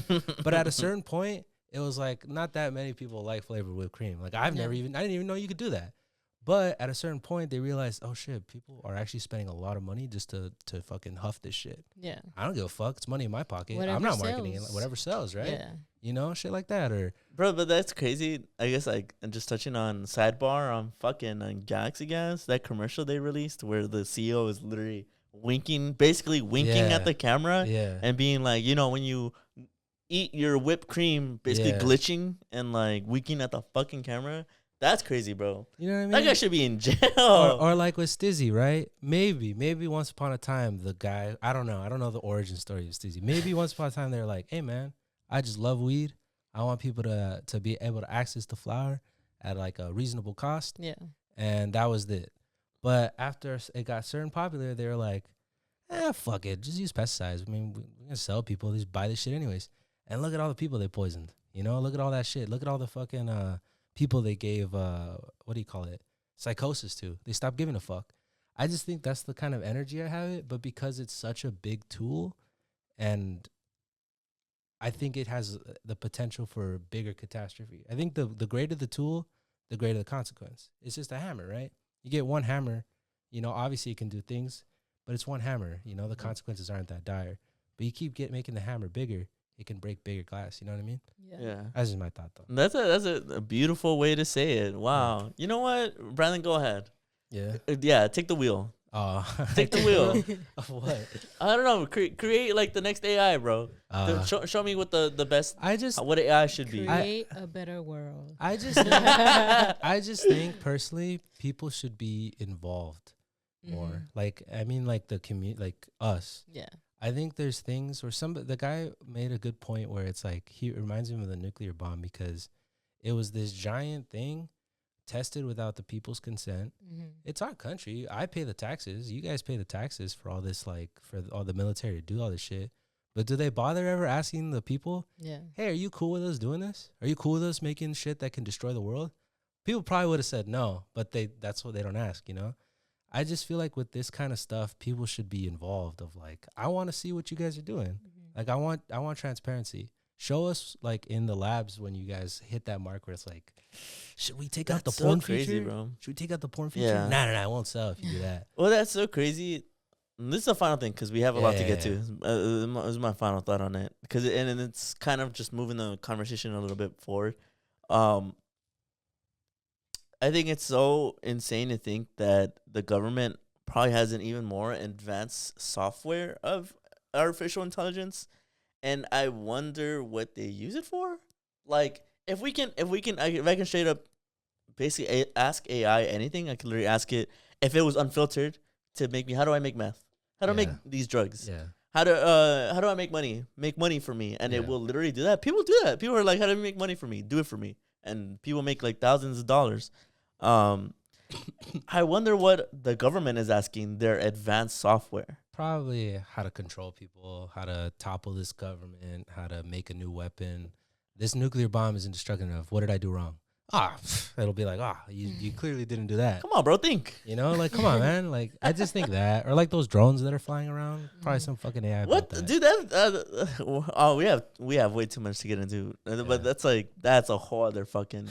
But at a certain point, it was like not that many people like flavored whipped cream. Like I didn't even know you could do that. But at a certain point, they realized, oh shit, people are actually spending a lot of money just to fucking huff this shit. Yeah. I don't give a fuck. It's money in my pocket. Whatever I'm not marketing it. sells. Whatever sells, right? Yeah. You know, shit like that. Or Bro, but that's crazy. I guess like and just touching on sidebar on fucking Galaxy Gas, that commercial they released where the CEO is literally basically winking Yeah. at the camera yeah, and being like, you know, when you eat your whipped cream, basically Yeah. glitching and like winking at the fucking camera. That's crazy, bro. you know what I mean? That guy should be in jail. or like with Stizzy, right? Maybe once upon a time the guy, I don't know the origin story of Stizzy. Maybe once upon a time they're like, hey man, I just love weed. I want people to be able to access the flower at like a reasonable cost, Yeah. and that was it. But after it got certain popular, they were like, fuck it, just use pesticides. I mean, we're gonna sell people, just buy this shit anyways. And look at all the people they poisoned. You know, look at all that shit. Look at all the fucking people they gave what do you call it? Psychosis to. They stopped giving a fuck. I just think that's the kind of energy I have it, but because it's such a big tool and I think it has the potential for bigger catastrophe. I think the greater the tool, the greater the consequence. It's just a hammer, right? You get one hammer, you know, obviously it can do things, but it's one hammer, you know, the consequences aren't that dire. But you keep making the hammer bigger, it can break bigger glass, you know what I mean? Yeah. That's just my thought though. That's a beautiful way to say it. Wow. You know what? Brandon, go ahead. Yeah. Yeah, take the wheel. Take the wheel. What? I don't know. Create like the next AI, bro. Show me what the best what AI should be. Create a better world. I just think personally people should be involved more. Mhm. Like I mean like the community, like us. Yeah. I think there's things where the guy made a good point where it's like he reminds him of the nuclear bomb because it was this giant thing tested without the people's consent. Mhm. It's our country. I pay the taxes. You guys pay the taxes for all this, like for all the military to do all this shit. But do they bother ever asking the people, Yeah. hey, are you cool with us doing this? Are you cool with us making shit that can destroy the world? People probably would have said no, but that's what they don't ask, you know? I just feel like with this kind of stuff, people should be involved of like, I want to see what you guys are doing. Mhm. Like I want transparency. Show us like in the labs when you guys hit that mark where it's like, should we take out the That's so porn crazy, feature? bro. Should we take out the porn feature? Yeah. Nah, it won't sell if you do that. Well, that's so crazy. And this is the final thing because we have a lot to get to. This is my final thought on it because and it's kind of just moving the conversation a little bit forward. I think it's so insane to think that the government probably has an even more advanced software of artificial intelligence, and I wonder what they use it for. Like, if I can straight up basically ask AI anything, I can literally ask it if it was unfiltered to make me. How do I make meth? How do I make these drugs? Yeah. How do I make money? Make money for me, and it will literally do that. People do that. People are like, how do you make money for me? Do it for me, and people make like thousands of dollars. I wonder what the government is asking their advanced software. Probably how to control people, how to topple this government, how to make a new weapon. This nuclear bomb is indestructible enough. What did I do wrong? it'll be like, you clearly didn't do that. Come on, bro, think. You know, like, come on, man. Like, I just think that, or like those drones that are flying around. Probably some fucking AI. What, about that. dude? That we have way too much to get into, but that's a whole other fucking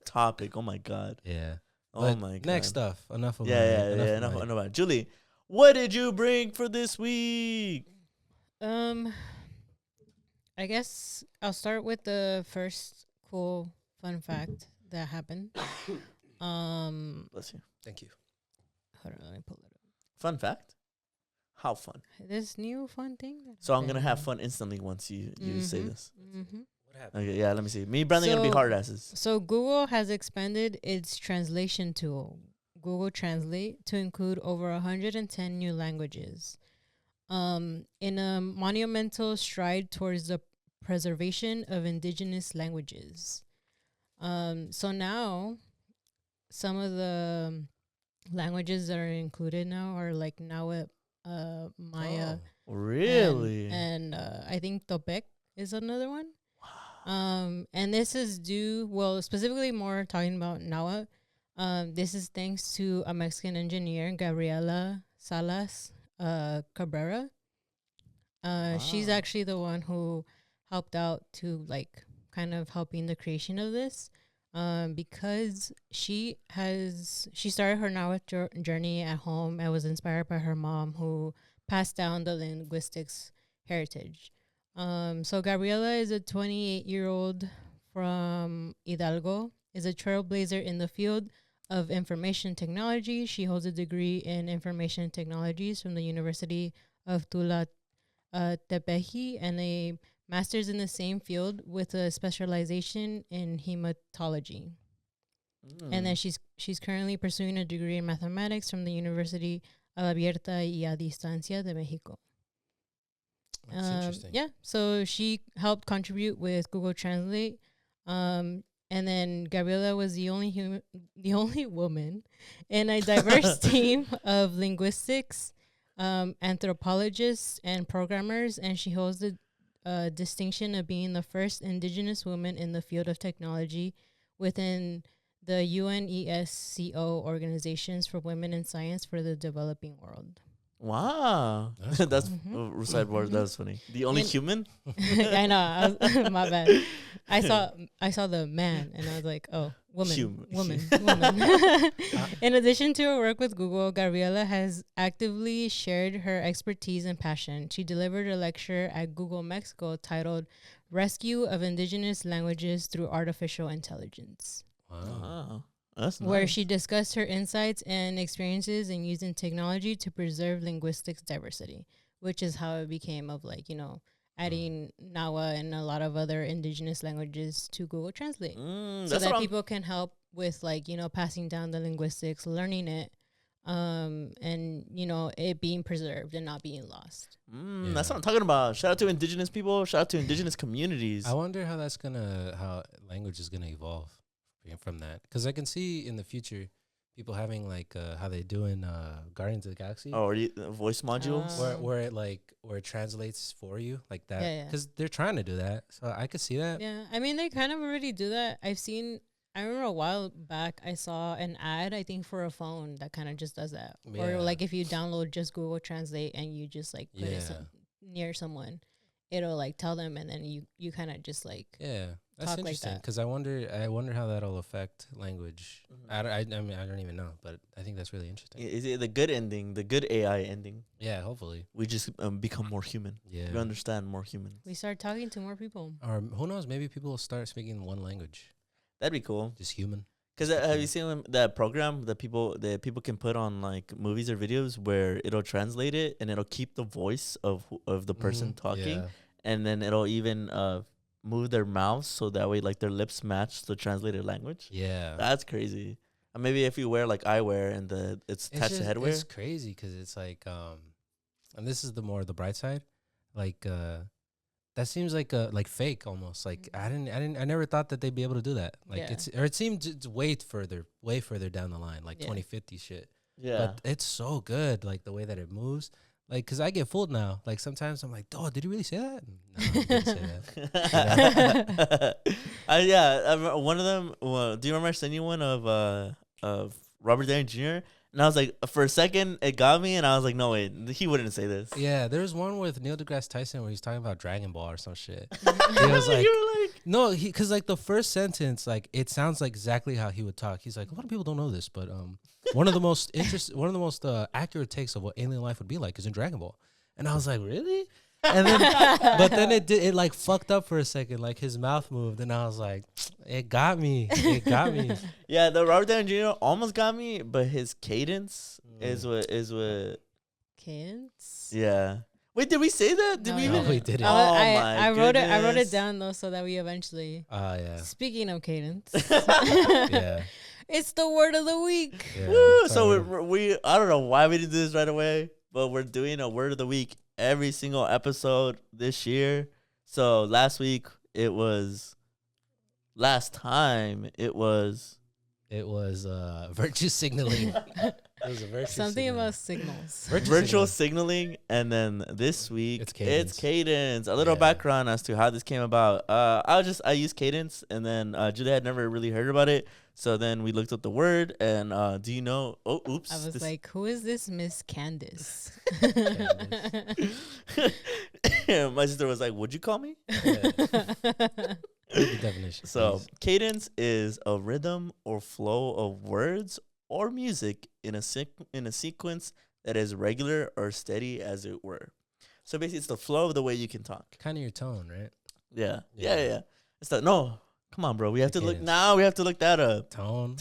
topic. Oh my god. Yeah. Oh But my god. next stuff. Enough of Enough about it. Julie, what did you bring for this week? I guess I'll start with the first cool fun fact that happened. Bless you. Thank you. Hold on, let me pull it up. Fun fact? How fun? This new fun thing. So I'm gonna have fun instantly once you say this. Mm-hmm. What happened? Okay, yeah. Let me see. Me and Brandon gonna be hard asses. So Google has expanded its translation tool, Google Translate, to include over 110 new languages. In a monumental stride towards the preservation of indigenous languages. So now, some of the languages that are included now are like Nahuatl, Maya, Really? and I think Topek is another one. And this is specifically more talking about Nahuatl. This is thanks to a Mexican engineer, Gabriela Salas Cabrera. She's actually the one who helped out to like kind of helping the creation of this, because she started her Nahuatl journey at home and was inspired by her mom, who passed down the linguistics heritage. So Gabriela is a 28-year-old from Hidalgo, is a trailblazer in the field of information technology. She holds a degree in information technologies from the University of Tula Tepeji and a master's in the same field with a specialization in hematology. And then she's currently pursuing a degree in mathematics from the University of Abierta y a Distancia de Mexico. That's interesting. Yeah, so she helped contribute with Google Translate. And then Gabriela was the only woman in a diverse team of linguistics, anthropologists, and programmers, and she holds the distinction of being the first indigenous woman in the field of technology within the UNESCO organizations for women in science for the developing world. Wow. That's sidebar. That was funny. The only human? I know. My bad. I saw the man and I was like, oh, woman. In addition to her work with Google, Gabriela has actively shared her expertise and passion. She delivered a lecture at Google Mexico titled Rescue of Indigenous Languages Through Artificial Intelligence. Wow. That's where nice. she discussed her insights and experiences in using technology to preserve linguistics diversity, which is how it became of like, adding Nawa and a lot of other indigenous languages to Google Translate so that people can help with like, passing down the linguistics, learning it, and, it being preserved and not being lost. That's what I'm talking about. Shout out to indigenous people. Shout out to indigenous communities. I wonder how how language is going to evolve from that, because I can see in the future people having like how they do in Guardians of the Galaxy. Oh, voice modules where it translates for you like that. Because they're trying to do that, so I could see that. Yeah, I mean they kind of already do that. I remember a while back I saw an ad, I think for a phone that kind of just does that. Yeah. Or like if you download just Google Translate and you just like put it near someone, it'll like tell them, and then you kind of just like That's interesting, because I wonder how that'll affect language. I mean, I don't even know, but I think that's really interesting. Is it the good ending, the good AI ending? Yeah, hopefully. We just become more human. Yeah, we understand more humans. We start talking to more people. Or who knows? Maybe people will start speaking one language. That'd be cool. Just human. Because have you seen that program that people can put on like movies or videos where it'll translate it and it'll keep the voice of the person talking, and then it'll even move their mouths so that way like their lips match the translated language. Yeah, that's crazy. And maybe if you wear like eyewear and it's attached to headwear, it's crazy because it's like and this is the bright side, like that seems like fake almost. Like I never thought that they'd be able to do that. Like it seemed it's way further down the line, like 2050 shit. Yeah, but it's so good, like the way that it moves. Like, cause I get fooled now. Like sometimes I'm like, oh, did he really say that? No, he didn't say that. One of them. Do you remember I sent you one of Robert Downey Jr.? And I was like, for a second, it got me, and I was like, no wait, he wouldn't say this. Yeah, there's one with Neil deGrasse Tyson where he's talking about Dragon Ball or some shit. He was like, you were like, no, cause like the first sentence, like it sounds like exactly how he would talk. He's like, a lot of people don't know this, but one of the most accurate takes of what alien life would be like is in Dragon Ball. And I was like, really? And then, but then it like fucked up for a second. Like his mouth moved, and I was like, it got me. It got me. Yeah, the Robert Downey Jr. almost got me, but his cadence is what. Cadence. Yeah. Wait, did we say that? Did No, we no, even? we didn't. I wrote it. I wrote goodness. it down though, so that we eventually. Yeah. Speaking of cadence, Yeah. it's the word of the week. Yeah. Woo! Sorry. So we I don't know why we did this right away, but we're doing a word of the week every single episode this year. So last time it was virtue signaling. It was a virtue Something signaling. about signals. virtual signaling, and then this week It's it's cadence. cadence. A little Yeah. background as to how this came about. I used cadence, and then Julia had never really heard about it. So then we looked up the word, and do you know? Oh, oops! I was like, "Who is this Miss Candace?" My sister was like, "What'd you call me?" Read the definition. So please. cadence is a rhythm or flow of words or music in a sequence that is regular or steady, as it were. So basically, it's the flow of the way you can talk. Kind of your tone, right? Yeah. Yeah. It's the no. Come on, bro. We have to look Cadence. now. We have to look that up. Tone.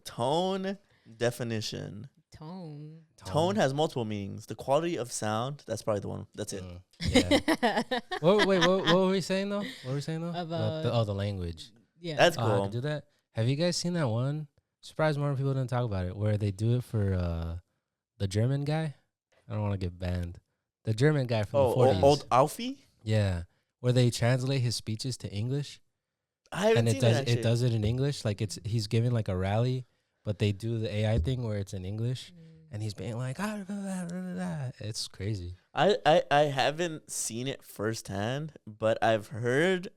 Tone definition. Tone. Tone has multiple meanings. The quality of sound. That's probably the one. That's it. Yeah. What were we saying though? What were we saying though? About- The language. Yeah. That's Oh, I cool. could do that. Have you guys seen that one? Surprised more people didn't talk about it. Where they do it for the German guy. I don't want to get banned. The German guy from the 40s. Old Alfie. Yeah, where they translate his speeches to English, I haven't and seen that. it does it in English. Like he's giving like a rally, but they do the AI thing where it's in English, and he's being like, ah, blah, blah, blah, blah, blah. It's crazy. I haven't seen it firsthand, but I've heard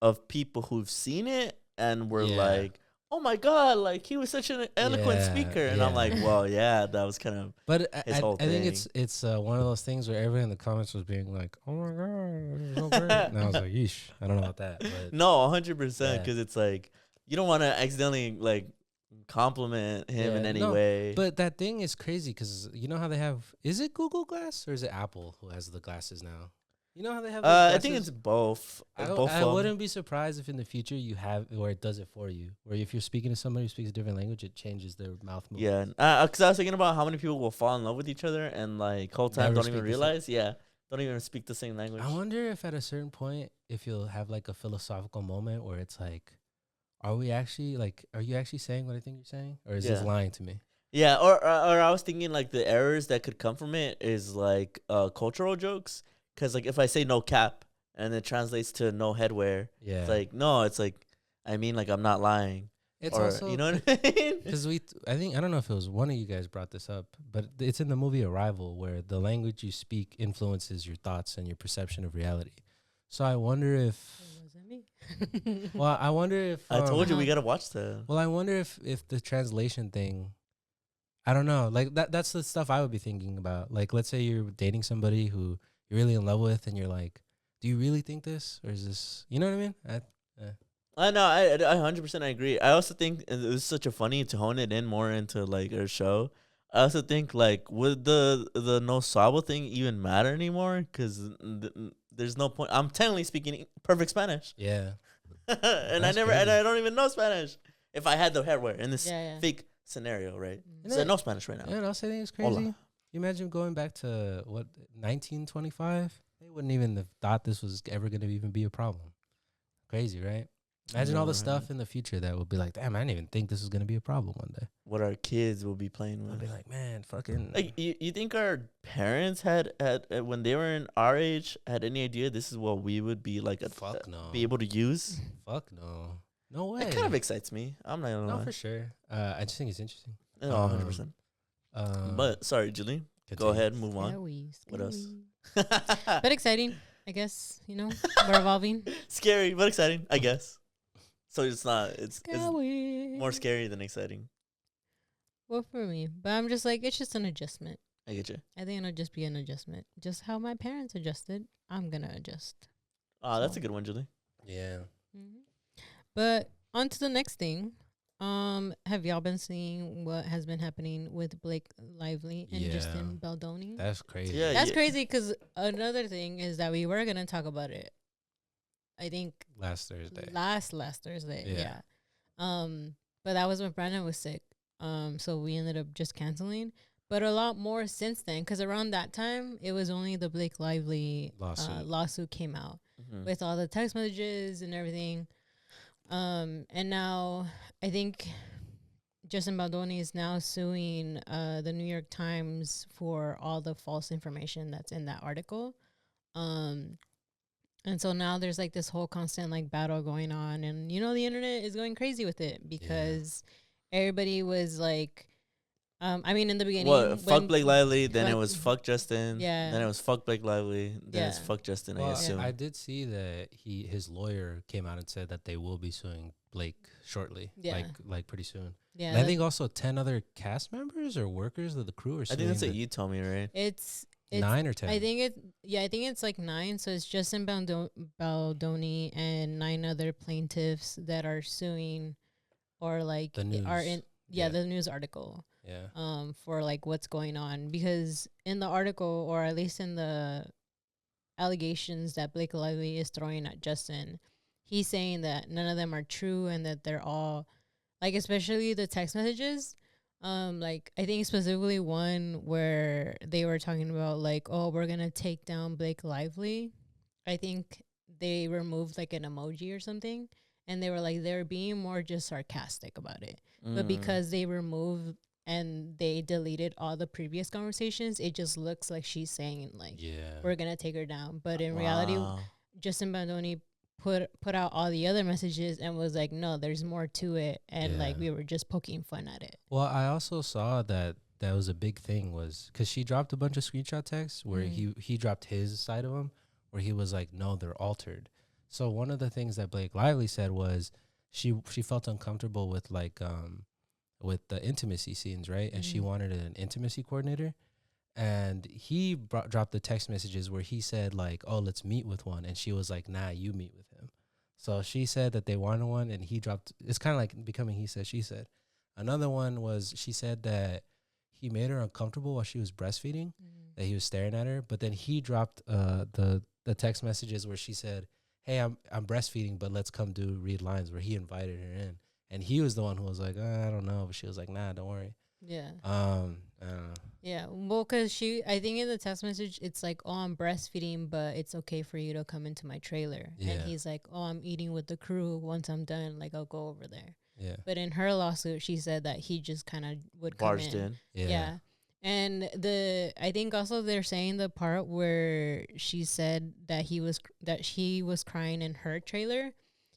of people who've seen it and were Yeah. like, "Oh my god, like he was such an eloquent Yeah, speaker," and I'm yeah. like, "Well, yeah, that was kind of." But His I whole think thing. it's one of those things where everyone in the comments was being like, "Oh my god, this is so great," and I was like, "Yeesh, I don't know about that." But No, 100%, Yeah. because it's like you don't want to accidentally like compliment him in Yeah, any no, way. But that thing is crazy because you know how they have, is it Google Glass or is it Apple who has the glasses now? You know how they have those I think glasses? it's both. I Both of 'em. wouldn't be surprised if in the future you have where it does it for you. Where if you're speaking to somebody who speaks a different language, it changes their mouth movement. Yeah, because I was thinking about how many people will fall in love with each other and like whole time Never don't speak even the same- realize. Yeah, don't even speak the same language. I wonder if at a certain point, if you'll have like a philosophical moment where it's like, are you actually saying what I think you're saying? Or is this Yeah. lying to me? Yeah, or I was thinking like the errors that could come from it is like cultural jokes. Because like if I say no cap and it translates to no headwear, Yeah. it's like no, it's like I mean like I'm not lying. It's or also, you know what I mean? because I don't know if it was one of you guys brought this up, but it's in the movie Arrival where the language you speak influences your thoughts and your perception of reality. So I wonder if, Was it me? well, I wonder if, I told you we Uh-huh. gotta watch that. well, I wonder if the translation thing, I don't know, like that's the stuff I would be thinking about. Like, let's say you're dating somebody who you're really in love with and you're like, do you really think this? Or is this, you know what I mean? I know, I 100% agree. I also think it was such a funny to hone it in more into like our show. I also think like would the no sabo thing even matter anymore? Because there's no point. I'm technically speaking perfect Spanish, Yeah. and That's I crazy. don't even know Spanish. If I had the headwear in this Yeah, yeah. fake scenario, right? Mm. You So know- no Spanish right now. Yeah, and also I think it's Hola. crazy. You imagine going back to what 1925? They wouldn't even have thought this was ever going to even be a problem. Crazy, right? Imagine all the Right. stuff in the future that would be like, damn, I didn't even think this was going to be a problem one day. What our kids will be playing I'd with. be like, man, fucking. Like you think our parents had when they were in our age had any idea this is what we would be like Fuck no. be able to use? Fuck no. No way. It kind of excites me. I'm not gonna No, lie. for sure. I just think it's interesting. No, 100%. Um, But sorry, Julie, Go ahead, move on. Scary, What else? scary. But exciting, I guess. You know, we're evolving. Scary, but exciting, I guess. So it's not. It's Scary. more scary than exciting. Well, for me, but I'm just like, it's just an adjustment. I get you. I think it'll just be an adjustment. Just how my parents adjusted, I'm gonna adjust. Ah, that's a good one, Julie. Yeah. But on to the next thing. Have y'all been seeing what has been happening with Blake Lively and Yeah. Justin Baldoni? That's crazy. Yeah, That's crazy because another thing is that we were gonna talk about it. I think Last Thursday. last Thursday. Yeah. But that was when Brandon was sick. So we ended up just canceling. But a lot more since then, because around that time it was only the Blake Lively lawsuit came out with all the text messages and everything. And now I think Justin Baldoni is now suing the New York Times for all the false information that's in that article. And so now there's like this whole constant like battle going on, and you know the internet is going crazy with it because everybody was like, I mean in the beginning, what fuck Blake Lively, then it was fuck Justin, yeah, then it was fuck Blake Lively, then it's fuck Justin. Well, I assume. I did see that his lawyer came out and said that they will be suing Blake shortly, like pretty soon. Yeah, and I think also 10 other cast members or workers of the crew are I suing. think that's what you told me, right? It's 9 or 10. I think it's like 9. So it's Justin Baldoni and 9 other plaintiffs that are suing, or like the news. are in the news article. Yeah. For like what's going on, because in the article, or at least in the allegations that Blake Lively is throwing at Justin, he's saying that none of them are true and that they're all like, especially the text messages. Like I think specifically one where they were talking about like, oh, we're gonna take down Blake Lively. I think they removed like an emoji or something, and they were like they're being more just sarcastic about it. But because they removed and they deleted all the previous conversations, it just looks like she's saying like, we're gonna take her down. But in reality, Justin Baldoni put out all the other messages and was like, no, there's more to it, and like we were just poking fun at it. Well, I also saw that was a big thing, was because she dropped a bunch of screenshot texts where he dropped his side of them, where he was like, no, they're altered. So one of the things that Blake Lively said was she felt uncomfortable with like with the intimacy scenes, right? And she wanted an intimacy coordinator. And he dropped the text messages where he said like, oh, let's meet with one. And she was like, nah, you meet with him. So she said that they wanted one, and he dropped, it's kind of like becoming he said, she said. Another one was she said that he made her uncomfortable while she was breastfeeding, that he was staring at her. But then he dropped the text messages where she said, hey, I'm breastfeeding, but let's come read lines, where he invited her in. And he was the one who was like, I don't know. But she was like, nah, don't worry. Yeah. I don't know. Yeah. Well, because I think in the text message, it's like, oh, I'm breastfeeding, but it's okay for you to come into my trailer. Yeah. And he's like, oh, I'm eating with the crew. Once I'm done, like, I'll go over there. Yeah. But in her lawsuit, she said that he just kind of would barged come in. Yeah. And I think also they're saying the part where she said that she was crying in her trailer.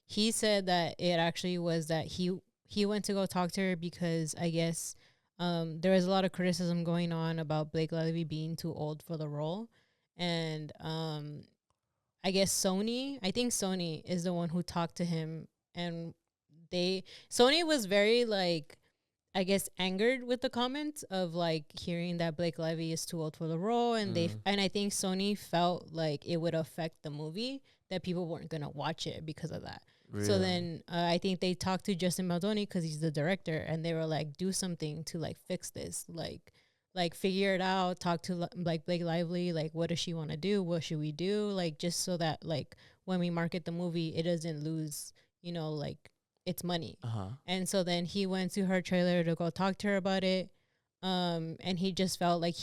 He said that it actually was that he went to go talk to her because I guess there was a lot of criticism going on about Blake Lively being too old for the role. And I guess Sony is the one who talked to him, and Sony was very like, I guess, angered with the comments of like hearing that Blake Lively is too old for the role, and and I think Sony felt like it would affect the movie, that people weren't gonna watch it because of that. Really? So then I think they talked to Justin Baldoni because he's the director, and they were like, do something to like fix this, like figure it out, talk to like Blake Lively, like what does she want to do, what should we do, like just so that like when we market the movie, it doesn't lose, like it's money. And so then he went to her trailer to go talk to her about it, and he just felt like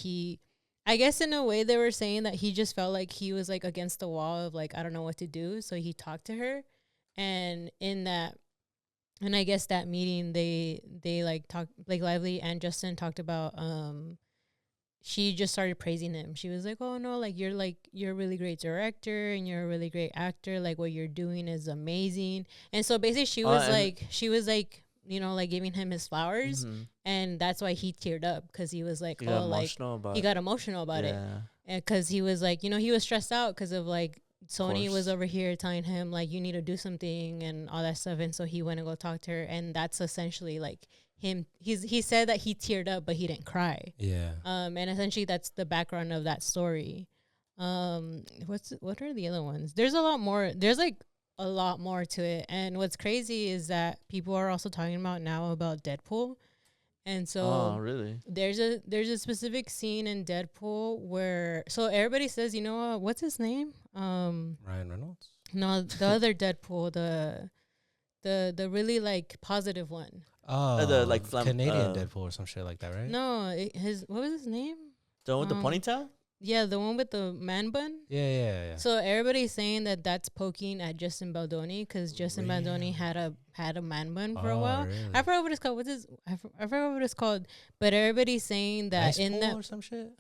I guess in a way they were saying that he just felt like he was like against the wall of like, I don't know what to do. So he talked to her, and I guess that meeting they like talked, Blake Lively and Justin talked about she just started praising him. She was like, oh no, like you're a really great director and you're a really great actor, like what you're doing is amazing. And so basically she was like like giving him his flowers, and that's why he teared up because he was like, He got emotional about it, because he was like, he was stressed out because of like Sony was over here telling him like you need to do something and all that stuff, and so he went to go talk to her, and that's essentially like him. He said that he teared up, but he didn't cry. Yeah. And essentially that's the background of that story. What are the other ones? There's a lot more. There's like a lot more to it, and what's crazy is that people are also talking about now about Deadpool, and so really? There's a specific scene in Deadpool where everybody says, what's his name? Ryan Reynolds? No, the other Deadpool, the really like positive one. Oh, the like Canadian Deadpool or some shit like that, right? No, what was his name? The one with the ponytail? Yeah, the one with the man bun. Yeah. So everybody's saying that that's poking at Justin Baldoni because Justin Baldoni had a man bun for a while. Really? I forgot what it's called. I forgot what it's called. But everybody's saying that nice pool or some shit.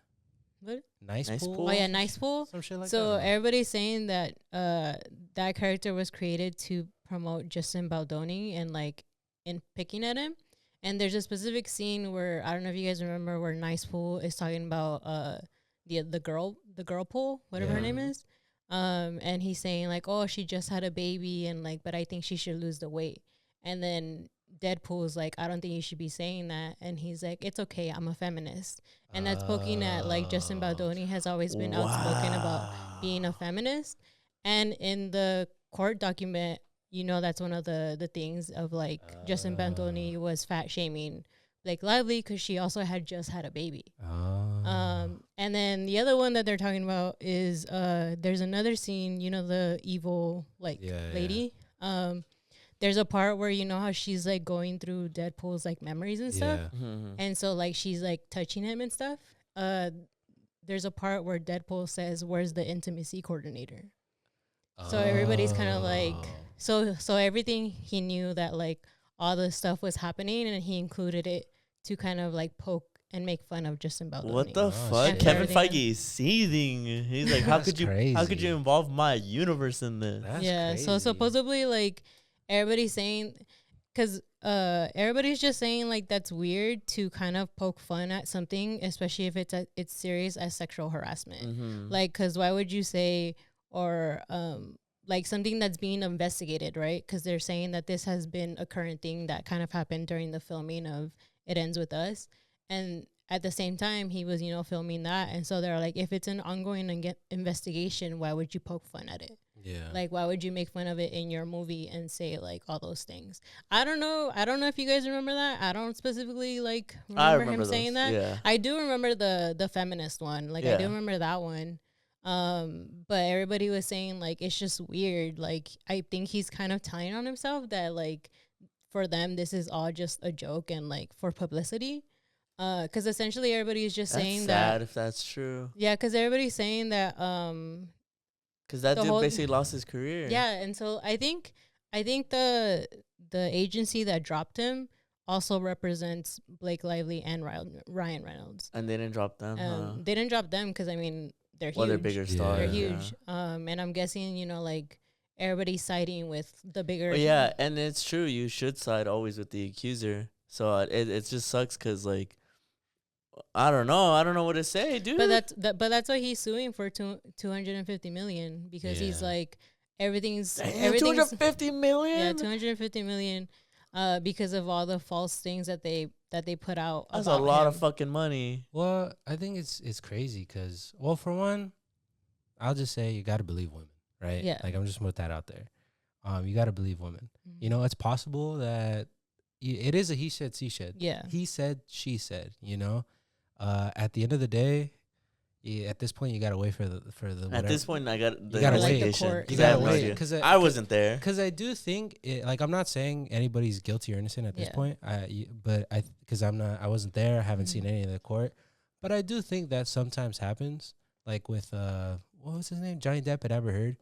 What? Nice pool. Oh yeah, nice pool. Some shit like that. So everybody's saying that that character was created to promote Justin Baldoni and like in picking at him. And there's a specific scene where I don't know if you guys remember where Nice Pool is talking about the girl pool, whatever her name is. And he's saying like, oh, she just had a baby and like, but I think she should lose the weight. And then Deadpool is like, I don't think you should be saying that. And he's like, it's okay, I'm a feminist. And that's poking at like Justin Baldoni has always been outspoken about being a feminist. And in the court document, that's one of the things of like Justin Baldoni was fat shaming Blake Lively because she also had just had a baby. And then the other one that they're talking about is there's another scene, the evil lady. There's a part where how she's like going through Deadpool's like memories and stuff. And so like she's like touching him and stuff. There's a part where Deadpool says, "Where's the intimacy coordinator?" So everybody's kind of like so everything he knew that like all the stuff was happening, and he included it to kind of like poke and make fun of Justin Baldoni. What the fuck? Kevin Feige is seething. He's like, how could you involve my universe in this? That's crazy. So supposedly like everybody's saying, because everybody's just saying like that's weird to kind of poke fun at something, especially if it's serious as sexual harassment. Like, because why would you say or like something that's being investigated, right? Because they're saying that this has been a current thing that kind of happened during the filming of It Ends With Us. And at the same time, he was, filming that. And so they're like, if it's an ongoing investigation, why would you poke fun at it? Yeah. Like, why would you make fun of it in your movie and say, like, all those things? I don't know if you guys remember that. I don't specifically, like, remember him saying that. Yeah. I do remember the feminist one. Like, I do remember that one. But everybody was saying, like, it's just weird. Like, I think he's kind of telling on himself that, like, for them, this is all just a joke and, like, for publicity. Because essentially everybody is just saying that. That's sad if that's true. Yeah, because everybody's saying that. Because that dude basically lost his career. Yeah, and so I think the agency that dropped him also represents Blake Lively and Ryan Reynolds. And they didn't drop them. They didn't drop them because I mean they're huge. Well, they're bigger stars. They're huge. And I'm guessing like everybody's siding with the bigger. Yeah, and it's true. You should side always with the accuser. So it just sucks because like. I don't know what to say, dude. But that's why he's suing for 250 million because he's like everything's 250 million. Yeah, 250 million. Because of all the false things that they put out. That's a lot of fucking money. Well, I think it's crazy because, well, for one, I'll just say you got to believe women, right? Yeah. Like I'm just gonna put that out there. You got to believe women. Mm-hmm. It's possible that it is a he said, she said. Yeah. He said, she said. At the end of the day, at this point, you gotta wait for the. Whatever. At this point, I got the you gotta investigation. Wait. You gotta wait because I wasn't there. Because I do think, I'm not saying anybody's guilty or innocent at this point. Because I wasn't there. I haven't seen any of the court, but I do think that sometimes happens. Like with what was his name, Johnny Depp at Amber Heard,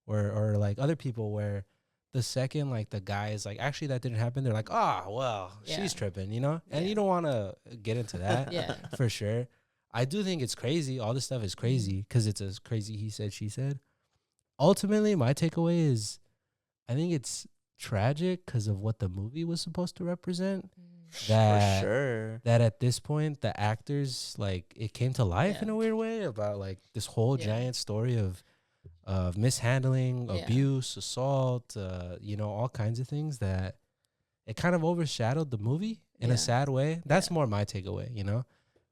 or like other people where. The second, like, the guy is like, actually, that didn't happen. They're like, she's tripping, And you don't want to get into that for sure. I do think it's crazy. All this stuff is crazy because it's a crazy he said, she said. Ultimately, my takeaway is I think it's tragic because of what the movie was supposed to represent. For That sure. that at this point the actors, like, it came to life Yeah. in a weird way about like this whole Yeah. giant story of mishandling, Yeah. abuse, assault, all kinds of things that it kind of overshadowed the movie in Yeah. a sad way. That's Yeah. more my takeaway,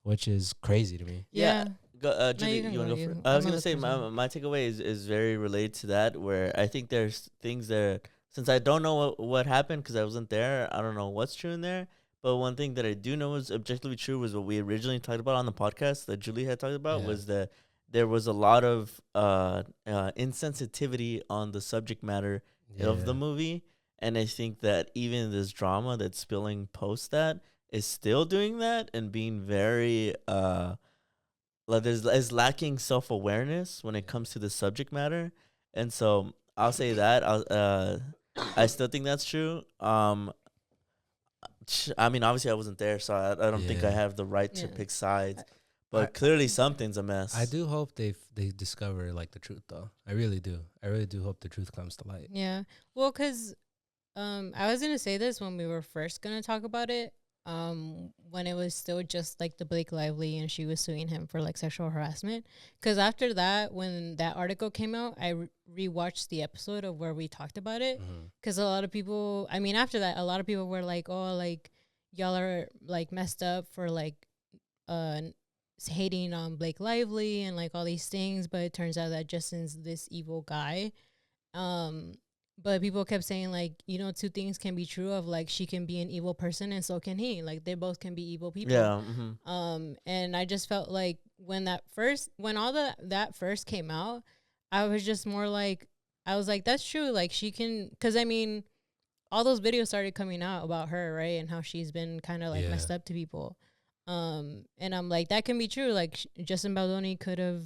which is crazy to me. Yeah. Go, No, Julie, you can you want to go, go first? you. I was I'm gonna gonna say look for something. my takeaway is very related to that. Where I think there's things that, since I don't know what happened because I wasn't there, I don't know what's true in there. But one thing that I do know is objectively true was what we originally talked about on the podcast that Julie had talked about, Yeah. was that there was a lot of insensitivity on the subject matter of the movie. And I think that even this drama that's spilling post that is still doing that and being very like is lacking self-awareness when it comes to the subject matter. And so I'll say that I still think that's true. I mean, obviously I wasn't there, so I don't think I Yeah. have the right to Yeah. pick sides. But I- clearly something's a mess. I do hope they discover like the truth though. I really do. I really do hope the truth comes to light. Yeah. Well, because I was gonna say this when we were first gonna talk about it. When it was still just like the Blake Lively and she was suing him for like sexual harassment. Because after that, when that article came out, I rewatched the episode of where we talked about it. Because a lot of people, I mean, after that, a lot of people were like, "Oh, like y'all are like messed up for like hating on Blake Lively and like all these things." But it turns out that Justin's this evil guy. But people kept saying like, two things can be true of like she can be an evil person and so can he. Like they both can be evil people. Yeah. And I just felt like when that first came out, I was just more like, I was like, that's true. Like she can, because I mean, all those videos started coming out about her, right, and how she's been kind of like messed up to people. And I'm like, that can be true. Like Justin Baldoni could have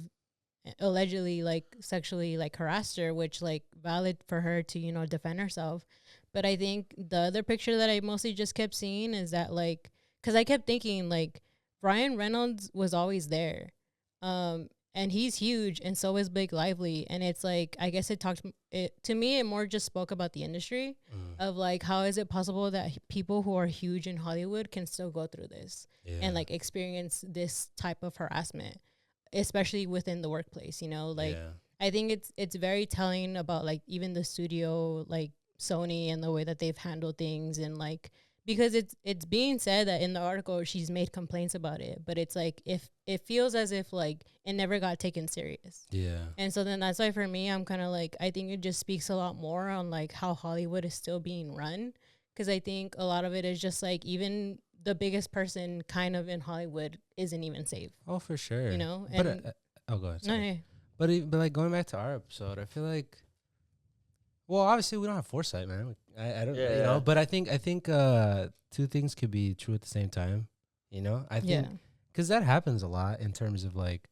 allegedly like sexually like harassed her, which like valid for her to defend herself. But I think the other picture that I mostly just kept seeing is that like, because I kept thinking like Ryan Reynolds was always there, and he's huge, and so is Blake Lively, and it's like, I guess to me it more just spoke about the industry of like, how is it possible that people who are huge in Hollywood can still go through this and like experience this type of harassment, especially within the workplace, I think it's very telling about like even the studio, like Sony, and the way that they've handled things. And like, because it's being said that in the article she's made complaints about it, but it's like, if it feels as if like it never got taken serious. And so then that's why for me, I'm kind of like, I think it just speaks a lot more on like how Hollywood is still being run, because I think a lot of it is just like, even the biggest person kind of in Hollywood isn't even safe. Oh, for sure. And But go ahead. Sorry. But like going back to our episode, I feel like, well, obviously we don't have foresight, man. I don't, But I think two things could be true at the same time. I think because that happens a lot in terms of like,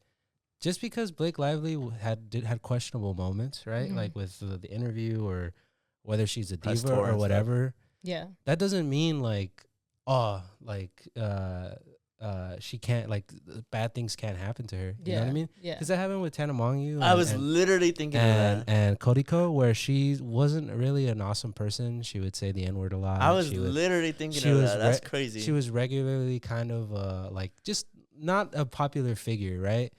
just because Blake Lively had questionable moments, right? Like with the interview, or whether she's a diva or whatever. Yeah. That doesn't mean like, she can't, like, bad things can't happen to her. You know what I mean? Yeah. Because that happened with Tana Mongeau. I was literally thinking of that. And Kodiko, where she wasn't really an awesome person. She would say the N-word a lot. I was literally thinking of that. That's crazy. She was regularly kind of like just not a popular figure, right?